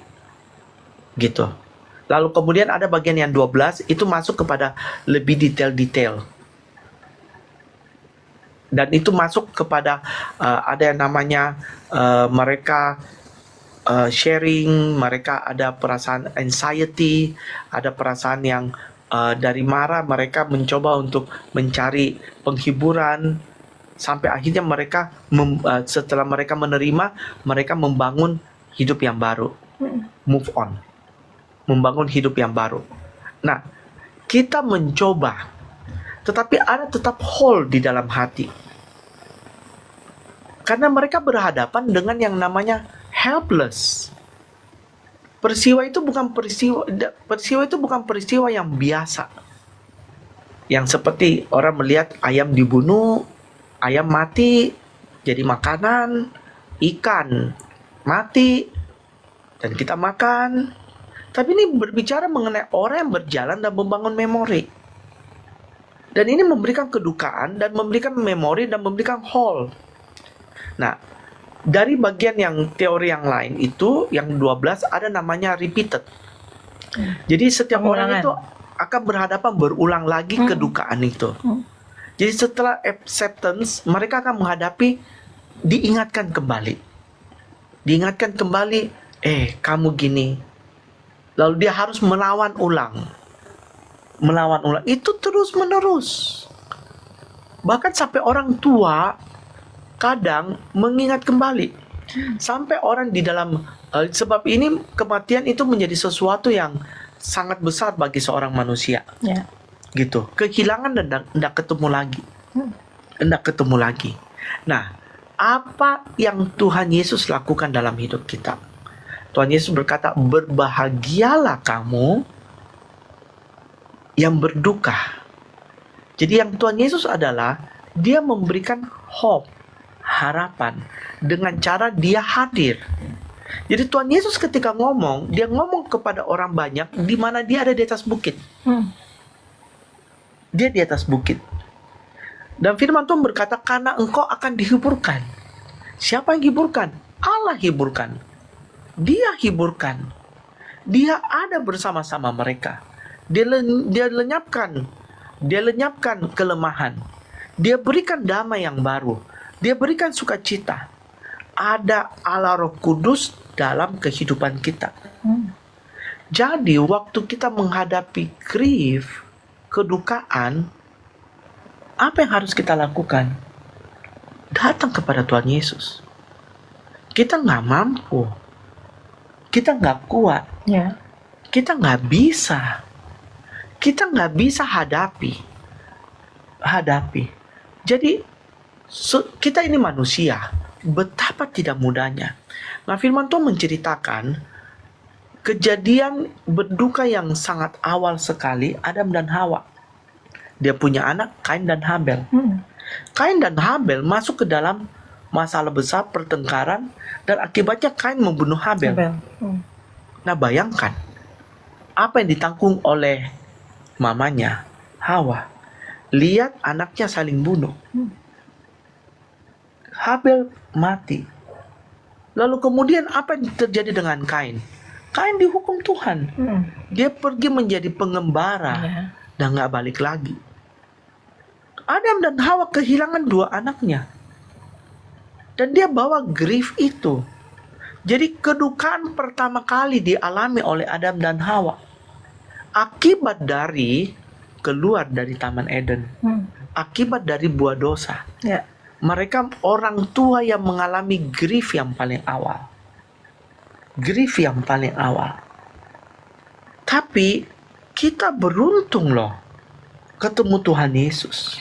Gitu. Lalu kemudian ada bagian yang 12 itu masuk kepada lebih detail-detail. Dan itu masuk kepada ada yang namanya mereka sharing, mereka ada perasaan anxiety, ada perasaan yang dari marah mereka mencoba untuk mencari penghiburan sampai akhirnya mereka setelah mereka menerima, mereka membangun hidup yang baru, move on, membangun hidup yang baru. Nah, kita mencoba, tetapi ada tetap hole di dalam hati. Karena mereka berhadapan dengan yang namanya helpless. Peristiwa itu bukan peristiwa yang biasa. Yang seperti orang melihat ayam dibunuh, ayam mati jadi makanan, ikan mati dan kita makan. Tapi ini berbicara mengenai orang yang berjalan dan membangun memori. Dan ini memberikan kedukaan dan memberikan memori dan memberikan hole. Nah, dari bagian yang teori yang lain itu, yang 12 ada namanya repeated. Jadi setiap orang itu akan berhadapan berulang lagi kedukaan itu. Jadi setelah acceptance, mereka akan menghadapi diingatkan kembali. Diingatkan kembali, kamu gini. Lalu dia harus melawan ulang. Melawan ulang. Itu terus menerus. Bahkan sampai orang tua kadang mengingat kembali. Sampai orang di dalam, sebab ini kematian itu menjadi sesuatu yang sangat besar bagi seorang manusia. Yeah. Gitu. Kehilangan dan tidak ketemu lagi. Tidak ketemu lagi. Nah, apa yang Tuhan Yesus lakukan dalam hidup kita? Tuhan Yesus berkata, berbahagialah kamu yang berduka. Jadi yang Tuhan Yesus adalah, dia memberikan hope, harapan, dengan cara dia hadir. Jadi Tuhan Yesus ketika ngomong, dia ngomong kepada orang banyak, di mana dia ada di atas bukit. Dia di atas bukit. Dan firman Tuhan berkata, karena engkau akan dihiburkan. Siapa yang hiburkan? Allah hiburkan. Dia hiburkan. Dia ada bersama-sama mereka. Dia lenyapkan kelemahan. Dia berikan damai yang baru. Dia berikan sukacita. Ada Allah Roh Kudus dalam kehidupan kita. Jadi waktu kita menghadapi grief, kedukaan, apa yang harus kita lakukan? Datang kepada Tuhan Yesus. Kita nggak mampu. Kita nggak kuat. Yeah. Kita nggak bisa. Kita nggak bisa hadapi. Jadi kita ini manusia. Betapa tidak mudahnya. Nah, firman Tuhan menceritakan kejadian berduka yang sangat awal sekali Adam dan Hawa. Dia punya anak Kain dan Habel. Kain dan Habel masuk ke dalam masalah besar pertengkaran dan akibatnya Kain membunuh Habel. Nah, bayangkan apa yang ditanggung oleh mamanya Hawa. Lihat anaknya saling bunuh. Habel mati. Lalu kemudian apa yang terjadi dengan Kain? Kain dihukum Tuhan. Dia pergi menjadi pengembara dan nggak balik lagi. Adam dan Hawa kehilangan dua anaknya. Dan dia bawa grief itu. Jadi kedukaan pertama kali dialami oleh Adam dan Hawa. Akibat dari keluar dari Taman Eden. Akibat dari buah dosa. Yeah. Mereka orang tua yang mengalami grief yang paling awal. Grief yang paling awal. Tapi kita beruntung loh ketemu Tuhan Yesus.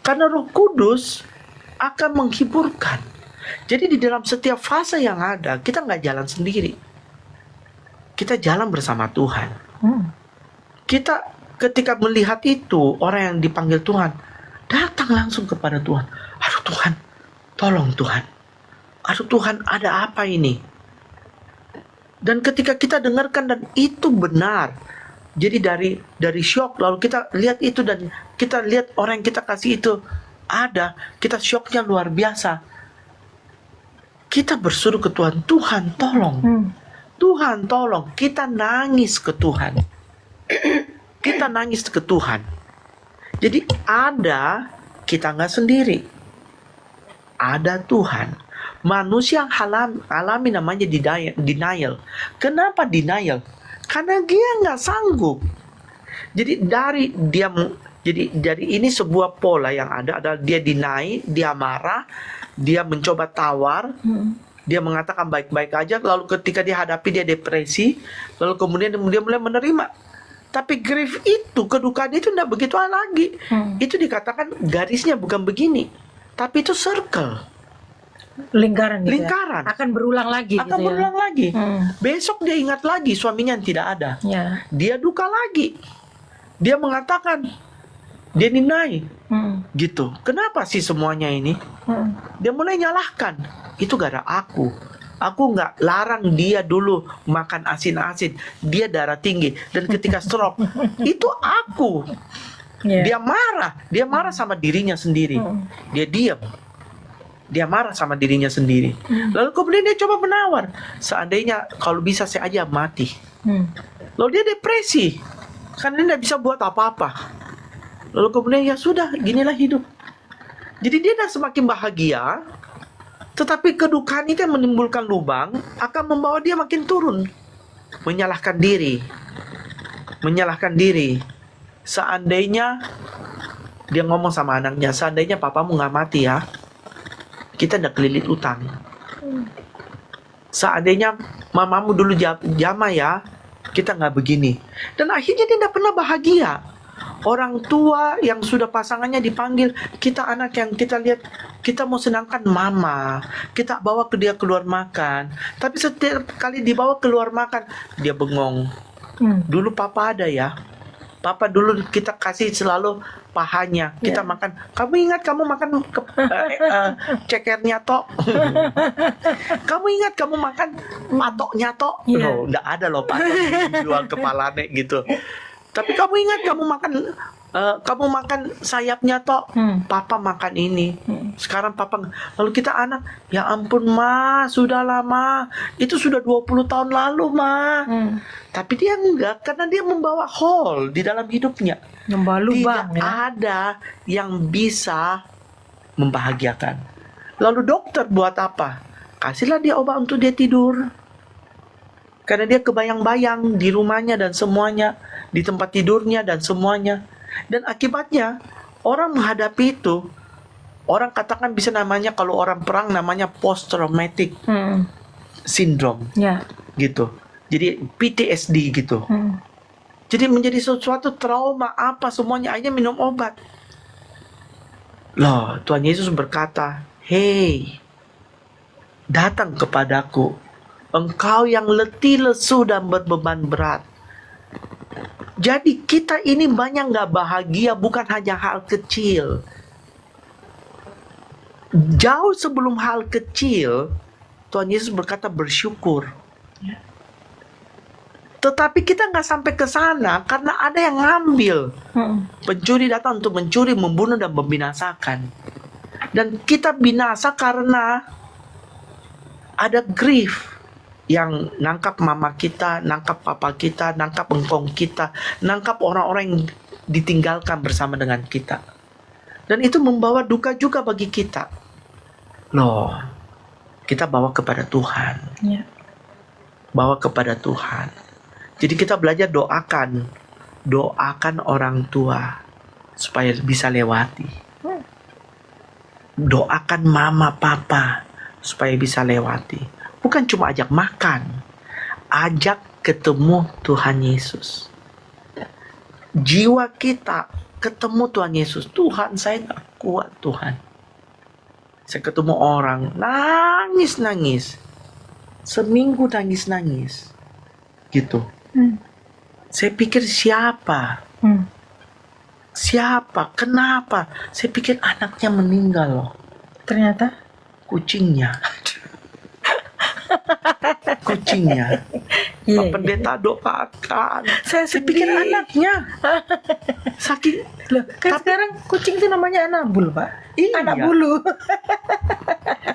Karena Roh Kudus akan menghiburkan. Jadi di dalam setiap fase yang ada, kita nggak jalan sendiri. kita jalan bersama Tuhan. Kita ketika melihat itu, orang yang dipanggil Tuhan, datang langsung kepada Tuhan. Aduh Tuhan, tolong Tuhan. Aduh Tuhan, ada apa ini? Dan ketika kita dengarkan dan itu benar, jadi dari syok, lalu kita lihat itu dan kita lihat orang yang kita kasih itu ada, kita syoknya luar biasa. Kita berseru ke Tuhan, Tuhan tolong. Tuhan tolong. Kita nangis ke Tuhan. Kita nangis ke Tuhan. Jadi ada, kita nggak sendiri. Ada Tuhan. Manusia yang alami namanya denial. Kenapa denial? Karena dia nggak sanggup. Jadi dari ini sebuah pola yang ada adalah dia deny, dia marah, dia mencoba tawar, dia mengatakan baik-baik aja, lalu ketika dia hadapi dia depresi, lalu kemudian dia mulai menerima. Tapi grief itu, kedukaan itu tidak begitu lagi. Itu dikatakan garisnya bukan begini, tapi itu circle. Lingkaran gitu. Lingkaran. Ya? Akan berulang lagi. Akan gitu berulang ya? lagi. Besok dia ingat lagi suaminya yang tidak ada. Ya. Dia duka lagi. Dia mengatakan, dia deny. Gitu. Kenapa sih semuanya ini? Dia mulai nyalahkan. Itu gara aku. Aku nggak larang dia dulu makan asin-asin. Dia darah tinggi. Dan ketika stroke, itu aku. Yeah. Dia marah sama dirinya sendiri. Dia diam. Dia marah sama dirinya sendiri. Lalu kemudian dia coba menawar. Seandainya kalau bisa saya aja mati. Lalu dia depresi. Karena dia tidak bisa buat apa-apa. Lalu kemudian ya sudah, ginilah hidup. Jadi dia dah semakin bahagia. Tetapi kedukaan itu yang menimbulkan lubang akan membawa dia makin turun. Menyalahkan diri. Seandainya dia ngomong sama anaknya, seandainya papamu nggak mati ya, kita udah kelilit utang. Seandainya mamamu dulu jama ya, kita nggak begini. Dan akhirnya dia tidak pernah bahagia. Orang tua yang sudah pasangannya dipanggil, kita anak yang kita lihat, kita mau senangkan mama, kita bawa ke dia keluar makan. Tapi setiap kali dibawa keluar makan, dia bengong. Dulu papa ada ya. Papa dulu kita kasih selalu pahanya. Kita makan. Kamu ingat kamu makan cekernya tok? Kamu ingat kamu makan patoknya tok? Loh, enggak ada loh patok jual kepalanya gitu. Tapi kamu ingat kamu makan sayapnya tok? Papa makan ini. Sekarang papa. Lalu kita anak, ya ampun ma, sudah lama. Itu sudah 20 tahun lalu ma. Tapi dia enggak, karena dia membawa hole di dalam hidupnya. Membawa lubang. Tidak ada yang bisa membahagiakan. Lalu dokter buat apa? Kasihlah dia obat untuk dia tidur. Karena dia kebayang-bayang di rumahnya dan semuanya, di tempat tidurnya dan semuanya. Dan akibatnya orang menghadapi itu, orang katakan bisa namanya, kalau orang perang namanya post traumatic syndrome. Gitu. Jadi PTSD gitu. Jadi menjadi sesuatu trauma apa semuanya, akhirnya minum obat. Loh, Tuhan Yesus berkata, "Hei, datang kepadaku, engkau yang letih, lesu, dan berbeban berat." Jadi kita ini banyak nggak bahagia, bukan hanya hal kecil. Jauh sebelum hal kecil, Tuhan Yesus berkata bersyukur. Tetapi kita nggak sampai ke sana karena ada yang ngambil. Pencuri datang untuk mencuri, membunuh, dan membinasakan. Dan kita binasa karena ada grief yang nangkap mama kita, nangkap papa kita, nangkap engkong kita, nangkap orang-orang yang ditinggalkan bersama dengan kita. Dan itu membawa duka juga bagi kita. Loh, kita bawa kepada Tuhan. Bawa kepada Tuhan. Jadi kita belajar doakan orang tua supaya bisa lewati. Doakan mama papa supaya bisa lewati. Bukan cuma ajak makan, ajak ketemu Tuhan Yesus. Jiwa kita ketemu Tuhan Yesus. Tuhan, saya gak kuat Tuhan. Saya ketemu orang, nangis-nangis. Seminggu nangis-nangis. gitu. Saya pikir siapa? Siapa? Kenapa? Saya pikir anaknya meninggal loh. Ternyata kucingnya. Kucingnya. Pak Pendeta doakan. Saya pikir anaknya. Saking loh, kan sekarang kucing itu namanya anabul, Pak. Iya. Anak bulu.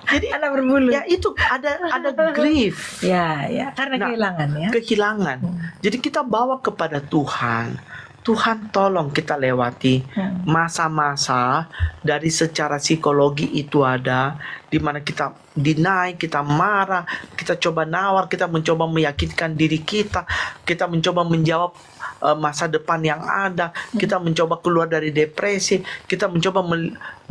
Jadi anak berbulu. Ya itu ada grief. Ya, karena kehilangan ya. Kehilangan. Jadi kita bawa kepada Tuhan. Tuhan tolong kita lewati masa-masa dari secara psikologi itu ada di mana kita deny, kita marah, kita coba nawar, kita mencoba meyakinkan diri kita mencoba menjawab masa depan yang ada, kita mencoba keluar dari depresi, kita mencoba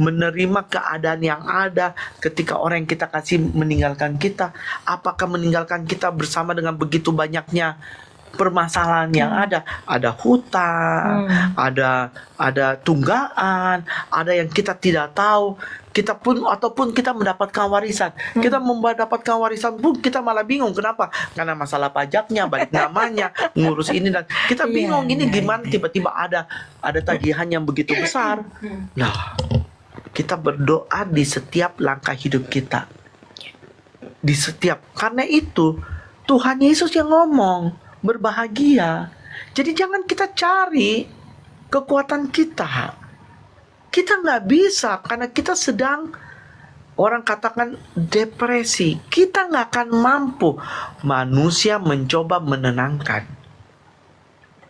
menerima keadaan yang ada ketika orang yang kita kasih meninggalkan kita. Apakah meninggalkan kita bersama dengan begitu banyaknya permasalahan yang ada hutang, ada tunggaan, ada yang kita tidak tahu, ataupun kita mendapatkan warisan. Kita mendapatkan warisan pun kita malah bingung. Kenapa? Karena masalah pajaknya, balik namanya, ngurus ini dan kita bingung ini gimana tiba-tiba ada tagihan yang begitu besar. Nah, kita berdoa di setiap langkah hidup kita. Di setiap, karena itu Tuhan Yesus yang ngomong berbahagia. Jadi jangan kita cari kekuatan kita. Kita nggak bisa karena kita sedang, orang katakan, depresi. Kita nggak akan mampu. Manusia mencoba menenangkan.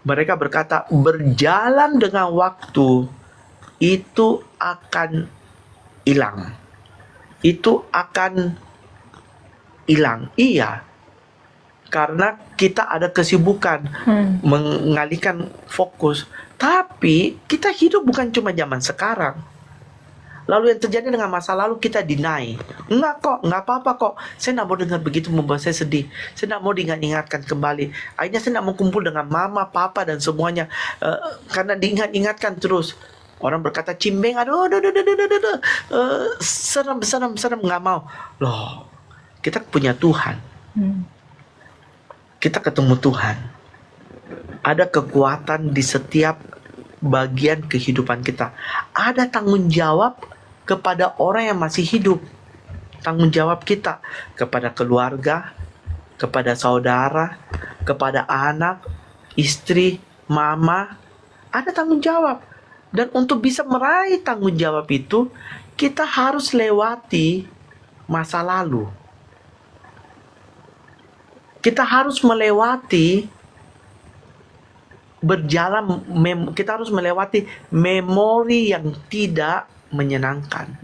Mereka berkata berjalan dengan waktu itu akan hilang. Itu akan hilang. Iya. Karena kita ada kesibukan mengalihkan fokus. Tapi kita hidup bukan cuma zaman sekarang. Lalu yang terjadi dengan masa lalu kita deny. Enggak apa-apa kok. Saya tidak mau dengar begitu membuat saya sedih. Saya tidak mau diingat-ingatkan kembali. Akhirnya saya tidak mau kumpul dengan mama, papa dan semuanya. Karena diingat-ingatkan terus. Orang berkata cimbeng, aduh, serem, nggak mau. Loh, kita punya Tuhan. Kita ketemu Tuhan. Ada kekuatan di setiap bagian kehidupan kita. Ada tanggung jawab kepada orang yang masih hidup. Tanggung jawab kita kepada keluarga, kepada saudara, kepada anak, istri, mama. Ada tanggung jawab. Dan untuk bisa meraih tanggung jawab itu, kita harus lewati masa lalu. Kita harus melewati kita harus melewati memori yang tidak menyenangkan.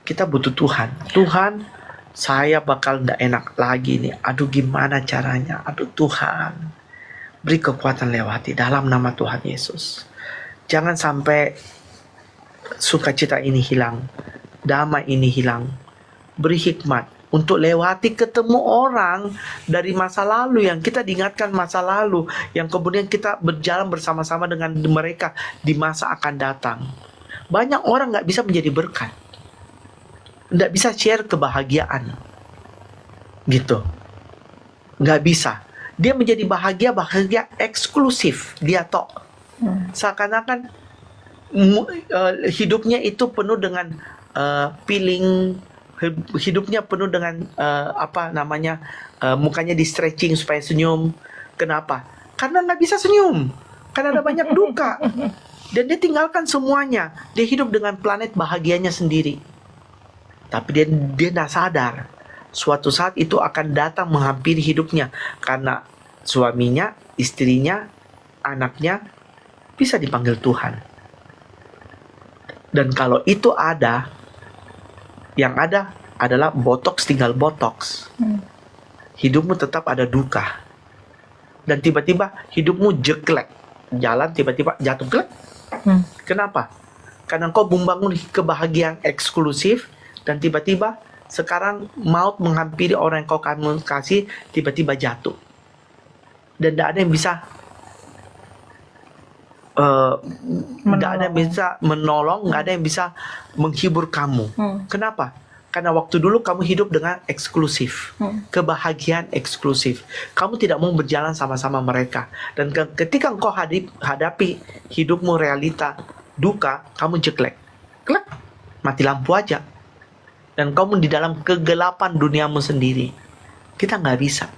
Kita butuh Tuhan. Tuhan, saya bakal tidak enak lagi nih. Aduh, gimana caranya? Aduh Tuhan, beri kekuatan lewati dalam nama Tuhan Yesus. Jangan sampai sukacita ini hilang, damai ini hilang. Beri hikmat untuk lewati ketemu orang dari masa lalu yang kita diingatkan masa lalu, yang kemudian kita berjalan bersama-sama dengan mereka di masa akan datang. Banyak orang nggak bisa menjadi berkat, nggak bisa share kebahagiaan, gitu, nggak bisa. Dia menjadi bahagia eksklusif dia tok. Seakan-akan hidupnya itu penuh dengan feeling. Hidupnya penuh dengan mukanya di stretching supaya senyum. Kenapa? Karena nggak bisa senyum, karena ada banyak duka. Dan dia tinggalkan semuanya. Dia hidup dengan planet bahagianya sendiri. Tapi dia tidak sadar suatu saat itu akan datang menghampiri hidupnya, karena suaminya, istrinya, anaknya bisa dipanggil Tuhan. Dan kalau itu ada, yang ada adalah botox tinggal botox. Hidupmu tetap ada duka. Dan tiba-tiba hidupmu jelek. Jalan tiba-tiba jatuh jelek. Kenapa? Karena kau membangun kebahagiaan eksklusif dan tiba-tiba sekarang maut menghampiri orang yang kau kasih, tiba-tiba jatuh. Dan tidak ada yang bisa nggak ada yang bisa menolong, nggak ada yang bisa menghibur kamu. Kenapa? Karena waktu dulu kamu hidup dengan eksklusif, kebahagiaan eksklusif. Kamu tidak mau berjalan sama-sama mereka. Dan ketika engkau hadapi hidupmu realita, duka, kamu jeklek. Klek, mati lampu aja. Dan kamu di dalam kegelapan duniamu sendiri. Kita nggak bisa.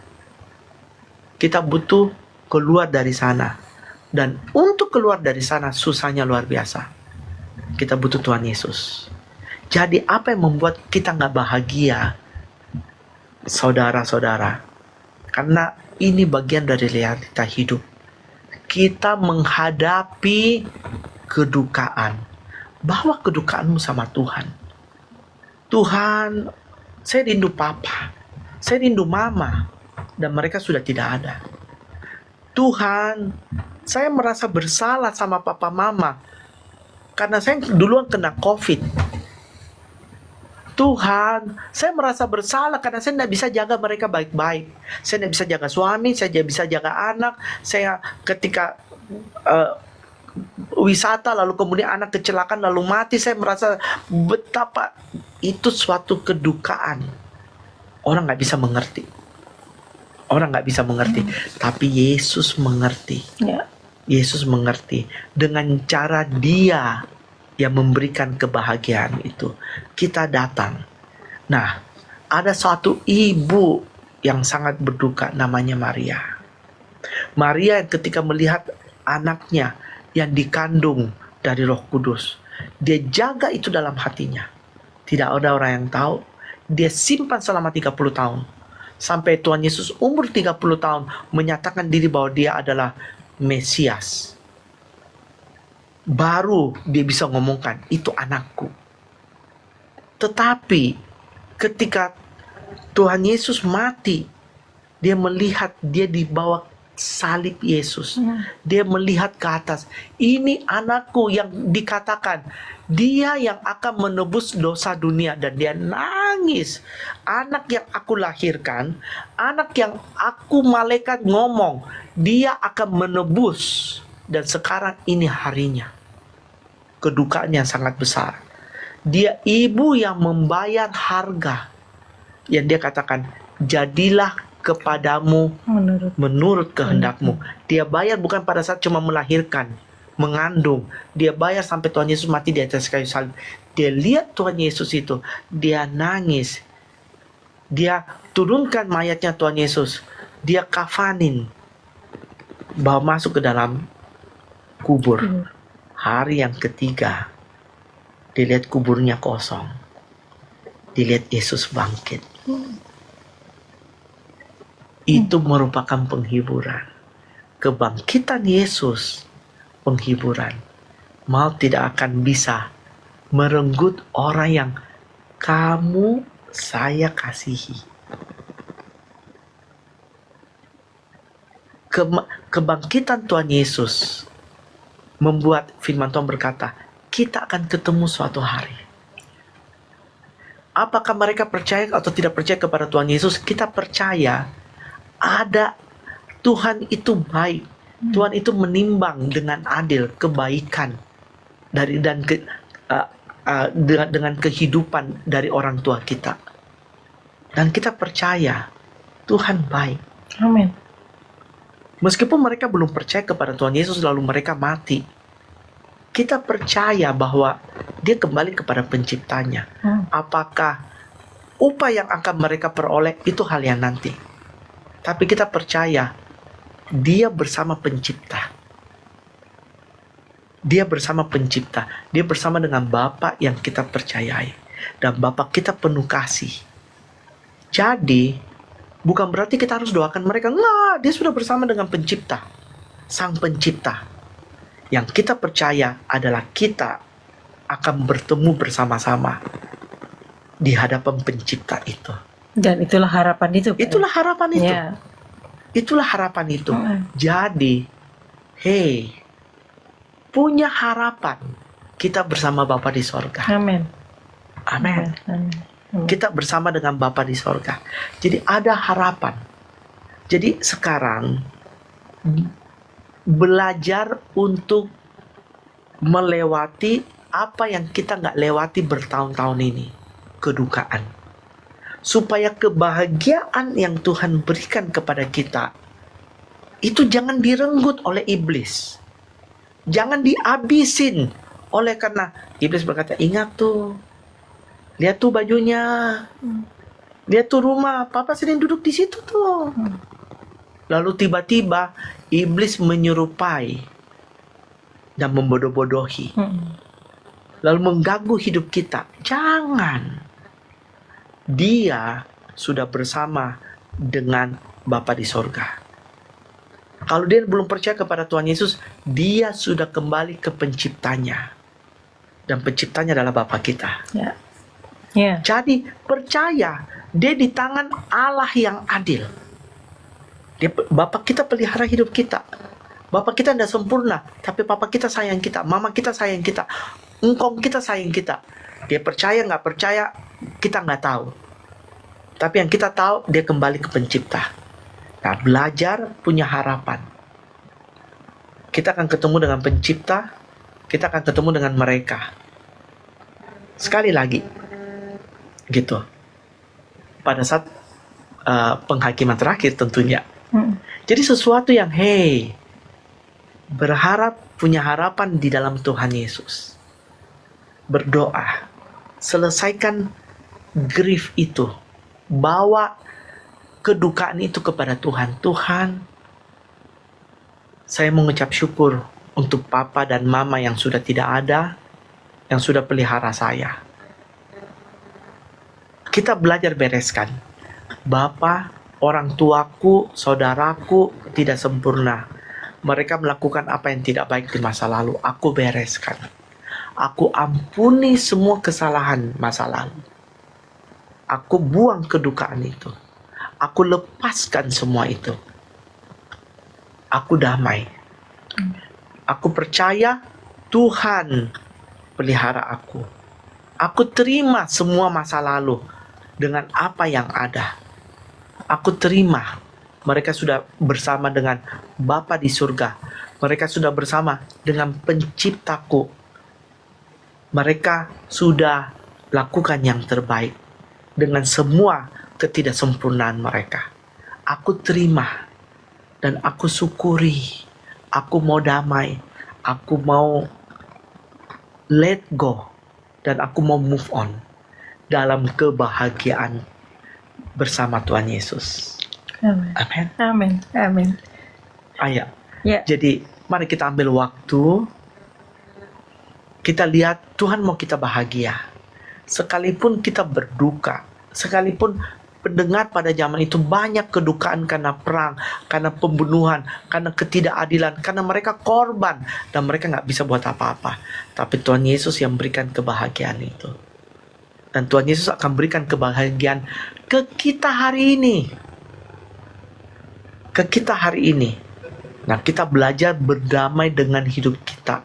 Kita butuh keluar dari sana. Dan untuk keluar dari sana, susahnya luar biasa. Kita butuh Tuhan Yesus. Jadi apa yang membuat kita nggak bahagia, saudara-saudara? Karena ini bagian dari realita hidup. Kita menghadapi kedukaan. Bawa kedukaanmu sama Tuhan. Tuhan, saya rindu papa, saya rindu mama, dan mereka sudah tidak ada. Tuhan, saya merasa bersalah sama papa mama, karena saya duluan kena COVID. Tuhan, saya merasa bersalah karena saya tidak bisa jaga mereka baik-baik. Saya tidak bisa jaga suami, saya tidak bisa jaga anak. Saya ketika wisata lalu kemudian anak kecelakaan lalu mati, saya merasa betapa itu suatu kedukaan. Orang nggak bisa mengerti. Orang nggak bisa mengerti. Tapi Yesus mengerti. Yesus mengerti dengan cara Dia yang memberikan kebahagiaan itu. Kita datang. Nah, ada suatu ibu yang sangat berduka, namanya Maria. Maria yang ketika melihat anaknya yang dikandung dari Roh Kudus, dia jaga itu dalam hatinya. Tidak ada orang yang tahu. Dia simpan selama 30 tahun. Sampai Tuhan Yesus umur 30 tahun menyatakan diri bahwa dia adalah Mesias. Baru dia bisa ngomongkan, itu anakku. Tetapi ketika Tuhan Yesus mati, dia melihat dia di bawah salib Yesus. Dia melihat ke atas. Ini anakku yang dikatakan, dia yang akan menebus dosa dunia. Dan dia nangis. Anak yang aku lahirkan, anak yang aku malaikat ngomong, dia akan menebus. Dan sekarang ini harinya. Kedukaan yang sangat besar. Dia ibu yang membayar harga. Yang dia katakan, jadilah kepadamu menurut kehendakmu. Dia bayar bukan pada saat cuma melahirkan, mengandung. Dia bayar sampai Tuhan Yesus mati di atas kayu salib. Dia lihat Tuhan Yesus itu. Dia nangis. Dia turunkan mayatnya Tuhan Yesus. Dia kafanin. Bawa masuk ke dalam kubur. Hari yang ketiga, dilihat kuburnya kosong. Dilihat Yesus bangkit. Itu merupakan penghiburan. Kebangkitan Yesus, penghiburan. Maut tidak akan bisa merenggut orang yang kamu saya kasihi. Kebangkitan Tuhan Yesus membuat firman Tuhan berkata, kita akan ketemu suatu hari. Apakah mereka percaya atau tidak percaya kepada Tuhan Yesus? Kita percaya ada Tuhan itu baik. Tuhan itu menimbang dengan adil kebaikan dari dengan kehidupan dari orang tua kita. Dan kita percaya Tuhan baik. Amin. Meskipun mereka belum percaya kepada Tuhan Yesus lalu mereka mati, kita percaya bahwa dia kembali kepada penciptanya. Apakah upah yang akan mereka peroleh itu hal yang nanti. Tapi kita percaya dia bersama pencipta. Dia bersama pencipta. Dia bersama dengan Bapa yang kita percayai. Dan Bapa kita penuh kasih. Jadi bukan berarti kita harus doakan mereka. Enggak, dia sudah bersama dengan pencipta. Sang pencipta. Yang kita percaya adalah kita akan bertemu bersama-sama di hadapan pencipta itu. Dan itulah harapan itu. Itulah harapan itu. Yeah. Itulah harapan itu. Jadi, hey, punya harapan kita bersama Bapa di sorga. Amin. Amin. Kita bersama dengan Bapa di sorga. Jadi ada harapan. Jadi sekarang belajar untuk melewati apa yang kita nggak lewati bertahun-tahun ini. kedukaan. Supaya kebahagiaan yang Tuhan berikan kepada kita itu jangan direnggut oleh iblis. Jangan dihabisin oleh karena iblis berkata, ingat tuh, lihat tuh bajunya, lihat tuh rumah, papa sering duduk di situ tuh. Lalu tiba-tiba iblis menyerupai dan membodoh-bodohi. Lalu mengganggu hidup kita. Jangan. Dia sudah bersama dengan Bapa di sorga. Kalau dia belum percaya kepada Tuhan Yesus, dia sudah kembali ke penciptanya. Dan penciptanya adalah Bapa kita. Jadi percaya, dia di tangan Allah yang adil. Bapa kita pelihara hidup kita. Bapa kita tidak sempurna, tapi Papa kita sayang kita, Mama kita sayang kita, engkau kita sayang kita. Dia percaya nggak percaya, kita nggak tahu. Tapi yang kita tahu, dia kembali ke pencipta. Nah, belajar punya harapan. Kita akan ketemu dengan pencipta, kita akan ketemu dengan mereka. Sekali lagi, gitu. Pada saat penghakiman terakhir tentunya. Jadi sesuatu yang berharap, punya harapan di dalam Tuhan Yesus. Berdoa, selesaikan grief itu. Bawa kedukaan itu kepada Tuhan. Tuhan, saya mengucap syukur untuk Papa dan Mama yang sudah tidak ada, yang sudah pelihara saya. Kita belajar bereskan. Bapa, orang tuaku, saudaraku tidak sempurna. Mereka melakukan apa yang tidak baik di masa lalu. Aku bereskan. Aku ampuni semua kesalahan masa lalu. Aku buang kedukaan itu. Aku lepaskan semua itu. Aku damai. Aku percaya Tuhan pelihara aku. Aku terima semua masa lalu dengan apa yang ada. Aku terima mereka sudah bersama dengan Bapa di surga. Mereka sudah bersama dengan penciptaku. Mereka sudah lakukan yang terbaik dengan semua ketidaksempurnaan mereka. Aku terima dan aku syukuri. Aku mau damai. Aku mau let go. Dan aku mau move on dalam kebahagiaan bersama Tuhan Yesus. Amin. Amin. Amin. Ayo. Jadi mari kita ambil waktu. Kita lihat Tuhan mau kita bahagia. Sekalipun kita berduka, sekalipun pendengar pada zaman itu banyak kedukaan karena perang, karena pembunuhan, karena ketidakadilan, karena mereka korban dan mereka nggak bisa buat apa-apa. Tapi Tuhan Yesus yang berikan kebahagiaan itu. Dan Tuhan Yesus akan berikan kebahagiaan ke kita hari ini. Ke kita hari ini. Nah, kita belajar berdamai dengan hidup kita.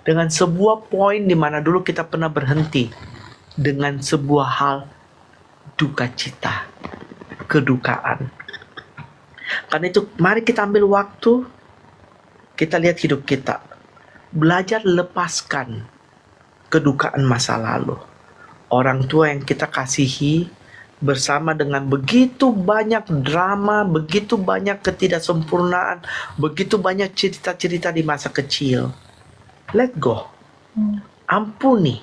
Dengan sebuah poin di mana dulu kita pernah berhenti. Dengan sebuah hal duka cita, kedukaan. Karena itu mari kita ambil waktu, kita lihat hidup kita. Belajar lepaskan kedukaan masa lalu. Orang tua yang kita kasihi bersama dengan begitu banyak drama, begitu banyak ketidaksempurnaan, begitu banyak cerita-cerita di masa kecil. Let go. Ampuni.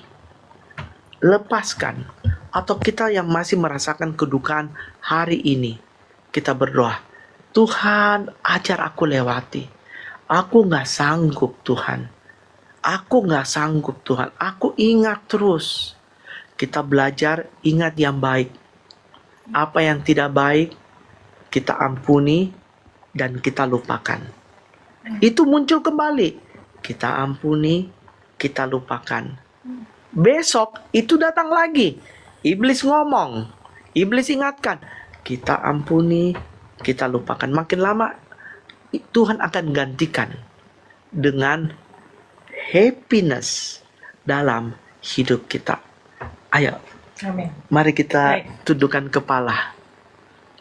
Lepaskan. Atau kita yang masih merasakan kedukaan hari ini, kita berdoa, Tuhan ajar aku lewati. Aku gak sanggup Tuhan. Aku gak sanggup Tuhan. Aku ingat terus. Kita belajar ingat yang baik. Apa yang tidak baik, kita ampuni dan kita lupakan. Itu muncul kembali. Kita ampuni, kita lupakan. Besok itu datang lagi. Iblis ngomong, iblis ingatkan, kita ampuni, kita lupakan. Makin lama Tuhan akan gantikan dengan happiness dalam hidup kita. Ayo, amin. Mari kita tundukkan kepala.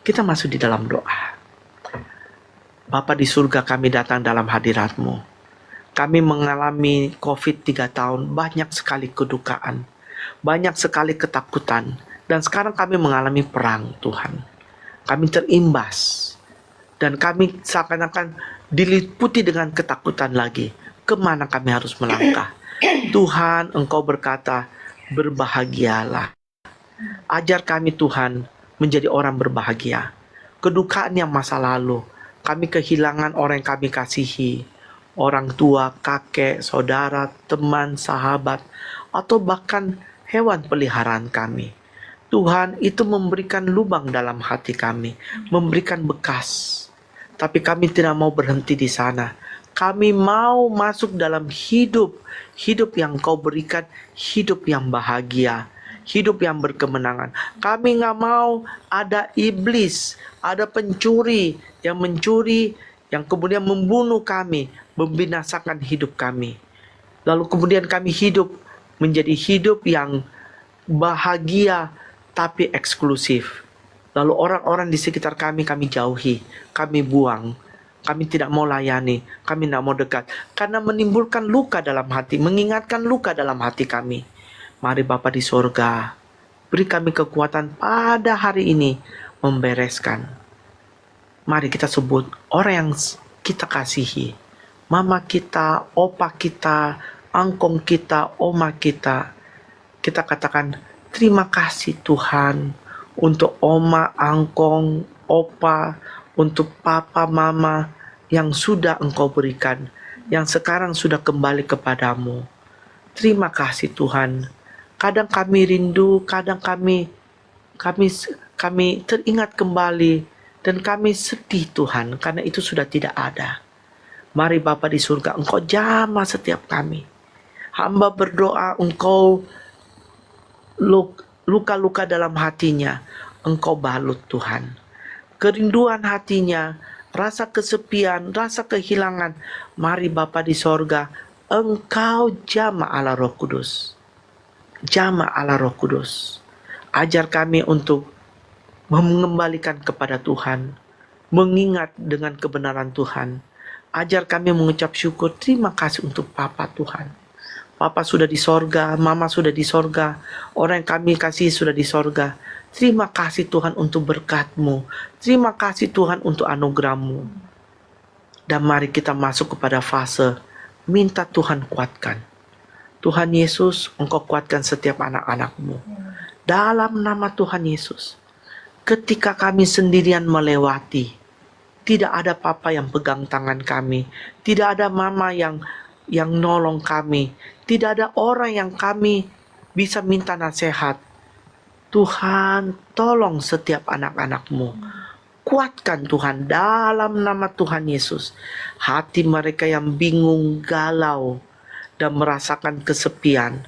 Kita masuk di dalam doa. Bapa di surga, kami datang dalam hadirat-Mu. Kami mengalami COVID 3 tahun, banyak sekali kedukaan. banyak sekali ketakutan. Dan sekarang kami mengalami perang, Tuhan. Kami terimbas. Dan kami seakan-akan diliputi dengan ketakutan lagi. Kemana kami harus melangkah? Tuhan, Engkau berkata, berbahagialah. Ajar kami, Tuhan, menjadi orang berbahagia. Kedukaan yang masa lalu, kami kehilangan orang yang kami kasihi. Orang tua, kakek, saudara, teman, sahabat, atau bahkan hewan peliharaan kami. Tuhan, itu memberikan lubang dalam hati kami, memberikan bekas. Tapi kami tidak mau berhenti di sana. Kami mau masuk dalam hidup yang Kau berikan, hidup yang bahagia, hidup yang berkemenangan. Kami nggak mau ada iblis, ada pencuri yang mencuri, yang kemudian membunuh kami, membinasakan hidup kami. Lalu kemudian kami hidup menjadi hidup yang bahagia tapi eksklusif. Lalu orang-orang di sekitar kami jauhi, kami buang, kami tidak mau layani, kami tidak mau dekat. Karena menimbulkan luka dalam hati, mengingatkan luka dalam hati kami. Mari Bapa di sorga, beri kami kekuatan pada hari ini membereskan. Mari kita sebut orang yang kita kasihi. Mama kita, opa kita, angkong kita, oma kita. Kita katakan, terima kasih Tuhan untuk oma, angkong, opa, untuk papa, mama yang sudah Engkau berikan, yang sekarang sudah kembali kepadamu. Terima kasih Tuhan. Kadang kami rindu, kadang kami teringat kembali, dan kami sedih Tuhan, karena itu sudah tidak ada. Mari Bapa di surga, Engkau jamah setiap kami. Hamba berdoa Engkau luka-luka dalam hatinya, Engkau balut Tuhan. Kerinduan hatinya, rasa kesepian, rasa kehilangan, mari Bapa di sorga, Engkau jamah Allah Roh Kudus. Jamah Allah Roh Kudus. Ajar kami untuk mengembalikan kepada Tuhan, mengingat dengan kebenaran Tuhan. Ajar kami mengucap syukur, terima kasih untuk Papa Tuhan. Papa sudah di sorga, Mama sudah di sorga, orang yang kami kasih sudah di sorga. Terima kasih Tuhan untuk berkat-Mu. Terima kasih Tuhan untuk anugerah-Mu. Dan mari kita masuk kepada fase minta Tuhan kuatkan. Tuhan Yesus, Engkau kuatkan setiap anak-anak-Mu. Dalam nama Tuhan Yesus. Ketika kami sendirian melewati, tidak ada papa yang pegang tangan kami, tidak ada mama yang nolong kami, tidak ada orang yang kami bisa minta nasihat. Tuhan, tolong setiap anak-anak-Mu. Kuatkan Tuhan dalam nama Tuhan Yesus. Hati mereka yang bingung, galau, dan merasakan kesepian.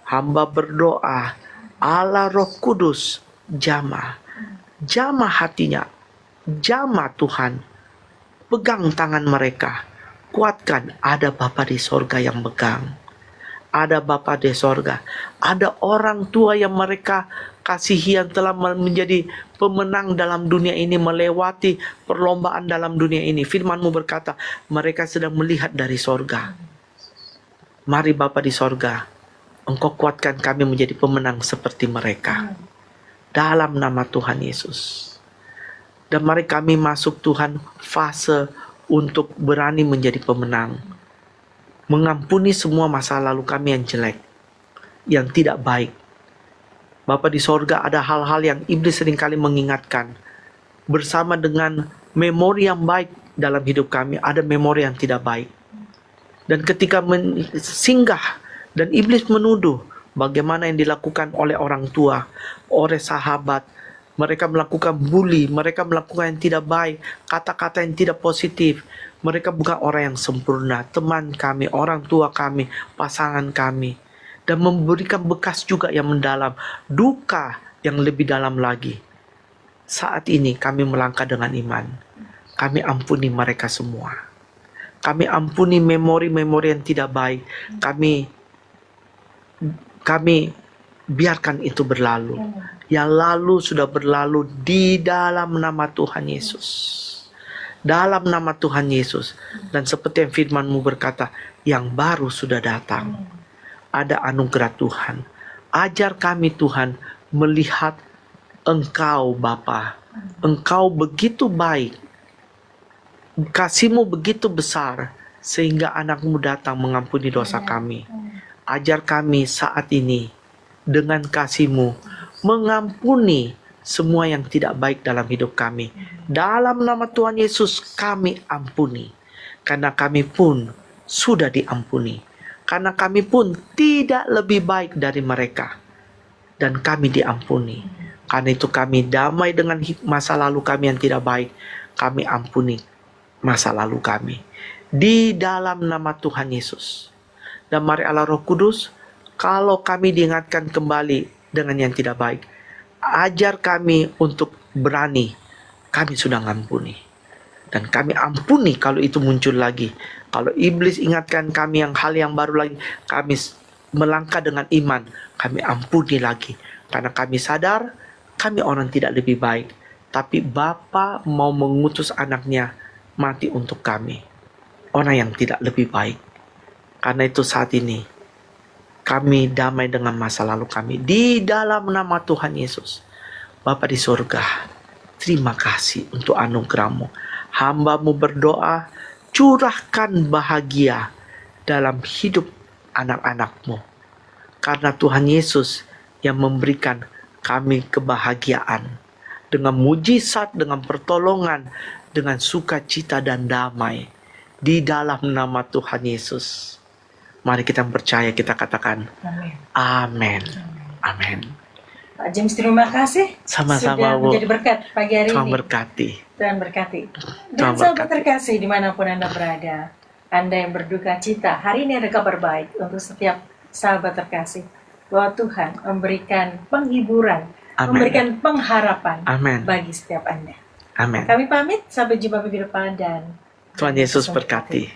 Hamba berdoa, Allah Roh Kudus, jamah hatinya. Jamah Tuhan, pegang tangan mereka, kuatkan. Ada Bapa di sorga yang pegang, ada Bapa di sorga, ada orang tua yang mereka kasihi yang telah menjadi pemenang dalam dunia ini, melewati perlombaan dalam dunia ini. Firman-Mu berkata, mereka sedang melihat dari sorga. Mari Bapa di sorga, Engkau kuatkan kami menjadi pemenang seperti mereka. Dalam nama Tuhan Yesus. Dan mari kami masuk Tuhan fase untuk berani menjadi pemenang. Mengampuni semua masa lalu kami yang jelek, yang tidak baik. Bapa di sorga, ada hal-hal yang iblis seringkali mengingatkan. Bersama dengan memori yang baik dalam hidup kami, ada memori yang tidak baik. Dan ketika singgah dan iblis menuduh bagaimana yang dilakukan oleh orang tua, oleh sahabat, mereka melakukan bully, mereka melakukan yang tidak baik, kata-kata yang tidak positif. Mereka bukan orang yang sempurna, teman kami, orang tua kami, pasangan kami. Dan memberikan bekas juga yang mendalam, duka yang lebih dalam lagi. Saat ini kami melangkah dengan iman. Kami ampuni mereka semua. Kami ampuni memori-memori yang tidak baik. Kami biarkan itu berlalu. Yang lalu sudah berlalu di dalam nama Tuhan Yesus. Dalam nama Tuhan Yesus. Dan seperti yang firman-Mu berkata, yang baru sudah datang. Ada anugerah Tuhan. Ajar kami Tuhan melihat Engkau Bapa. Engkau begitu baik. Kasih-Mu begitu besar sehingga anak-Mu datang mengampuni dosa kami. Ajar kami saat ini dengan kasih-Mu mengampuni semua yang tidak baik dalam hidup kami. Dalam nama Tuhan Yesus kami ampuni. Karena kami pun sudah diampuni. Karena kami pun tidak lebih baik dari mereka. Dan kami diampuni. Karena itu kami damai dengan masa lalu kami yang tidak baik. Kami ampuni masa lalu kami. Di dalam nama Tuhan Yesus. Dan mari Allah Roh Kudus, kalau kami diingatkan kembali dengan yang tidak baik, ajar kami untuk berani. Kami sudah ngampuni. Dan kami ampuni kalau itu muncul lagi. Kalau iblis ingatkan kami hal yang baru lagi, kami melangkah dengan iman. Kami ampuni lagi. Karena kami sadar, kami orang tidak lebih baik. Tapi Bapa mau mengutus anaknya mati untuk kami. Orang yang tidak lebih baik. Karena itu saat ini, kami damai dengan masa lalu kami. Di dalam nama Tuhan Yesus. Bapa di surga, terima kasih untuk anugerah-Mu. Hamba-Mu berdoa, curahkan bahagia dalam hidup anak-anak-Mu. Karena Tuhan Yesus yang memberikan kami kebahagiaan. Dengan mujizat, dengan pertolongan, dengan sukacita dan damai. Di dalam nama Tuhan Yesus. Mari kita percaya, kita katakan amin. Amin. Pak James, terima kasih. Sama-sama, sudah Bu. menjadi berkat pagi hari Tuhan ini. berkati. Tuhan berkati. Tuhan Dan sahabat berkati. terkasih dimanapun Anda berada, Anda yang berduka cita, hari ini ada kabar baik untuk setiap sahabat terkasih. Bahwa Tuhan memberikan penghiburan, Amin. memberikan pengharapan Amin. bagi setiap Anda. Amin. Kami pamit, sampai jumpa minggu depan dan Tuhan Yesus berkati.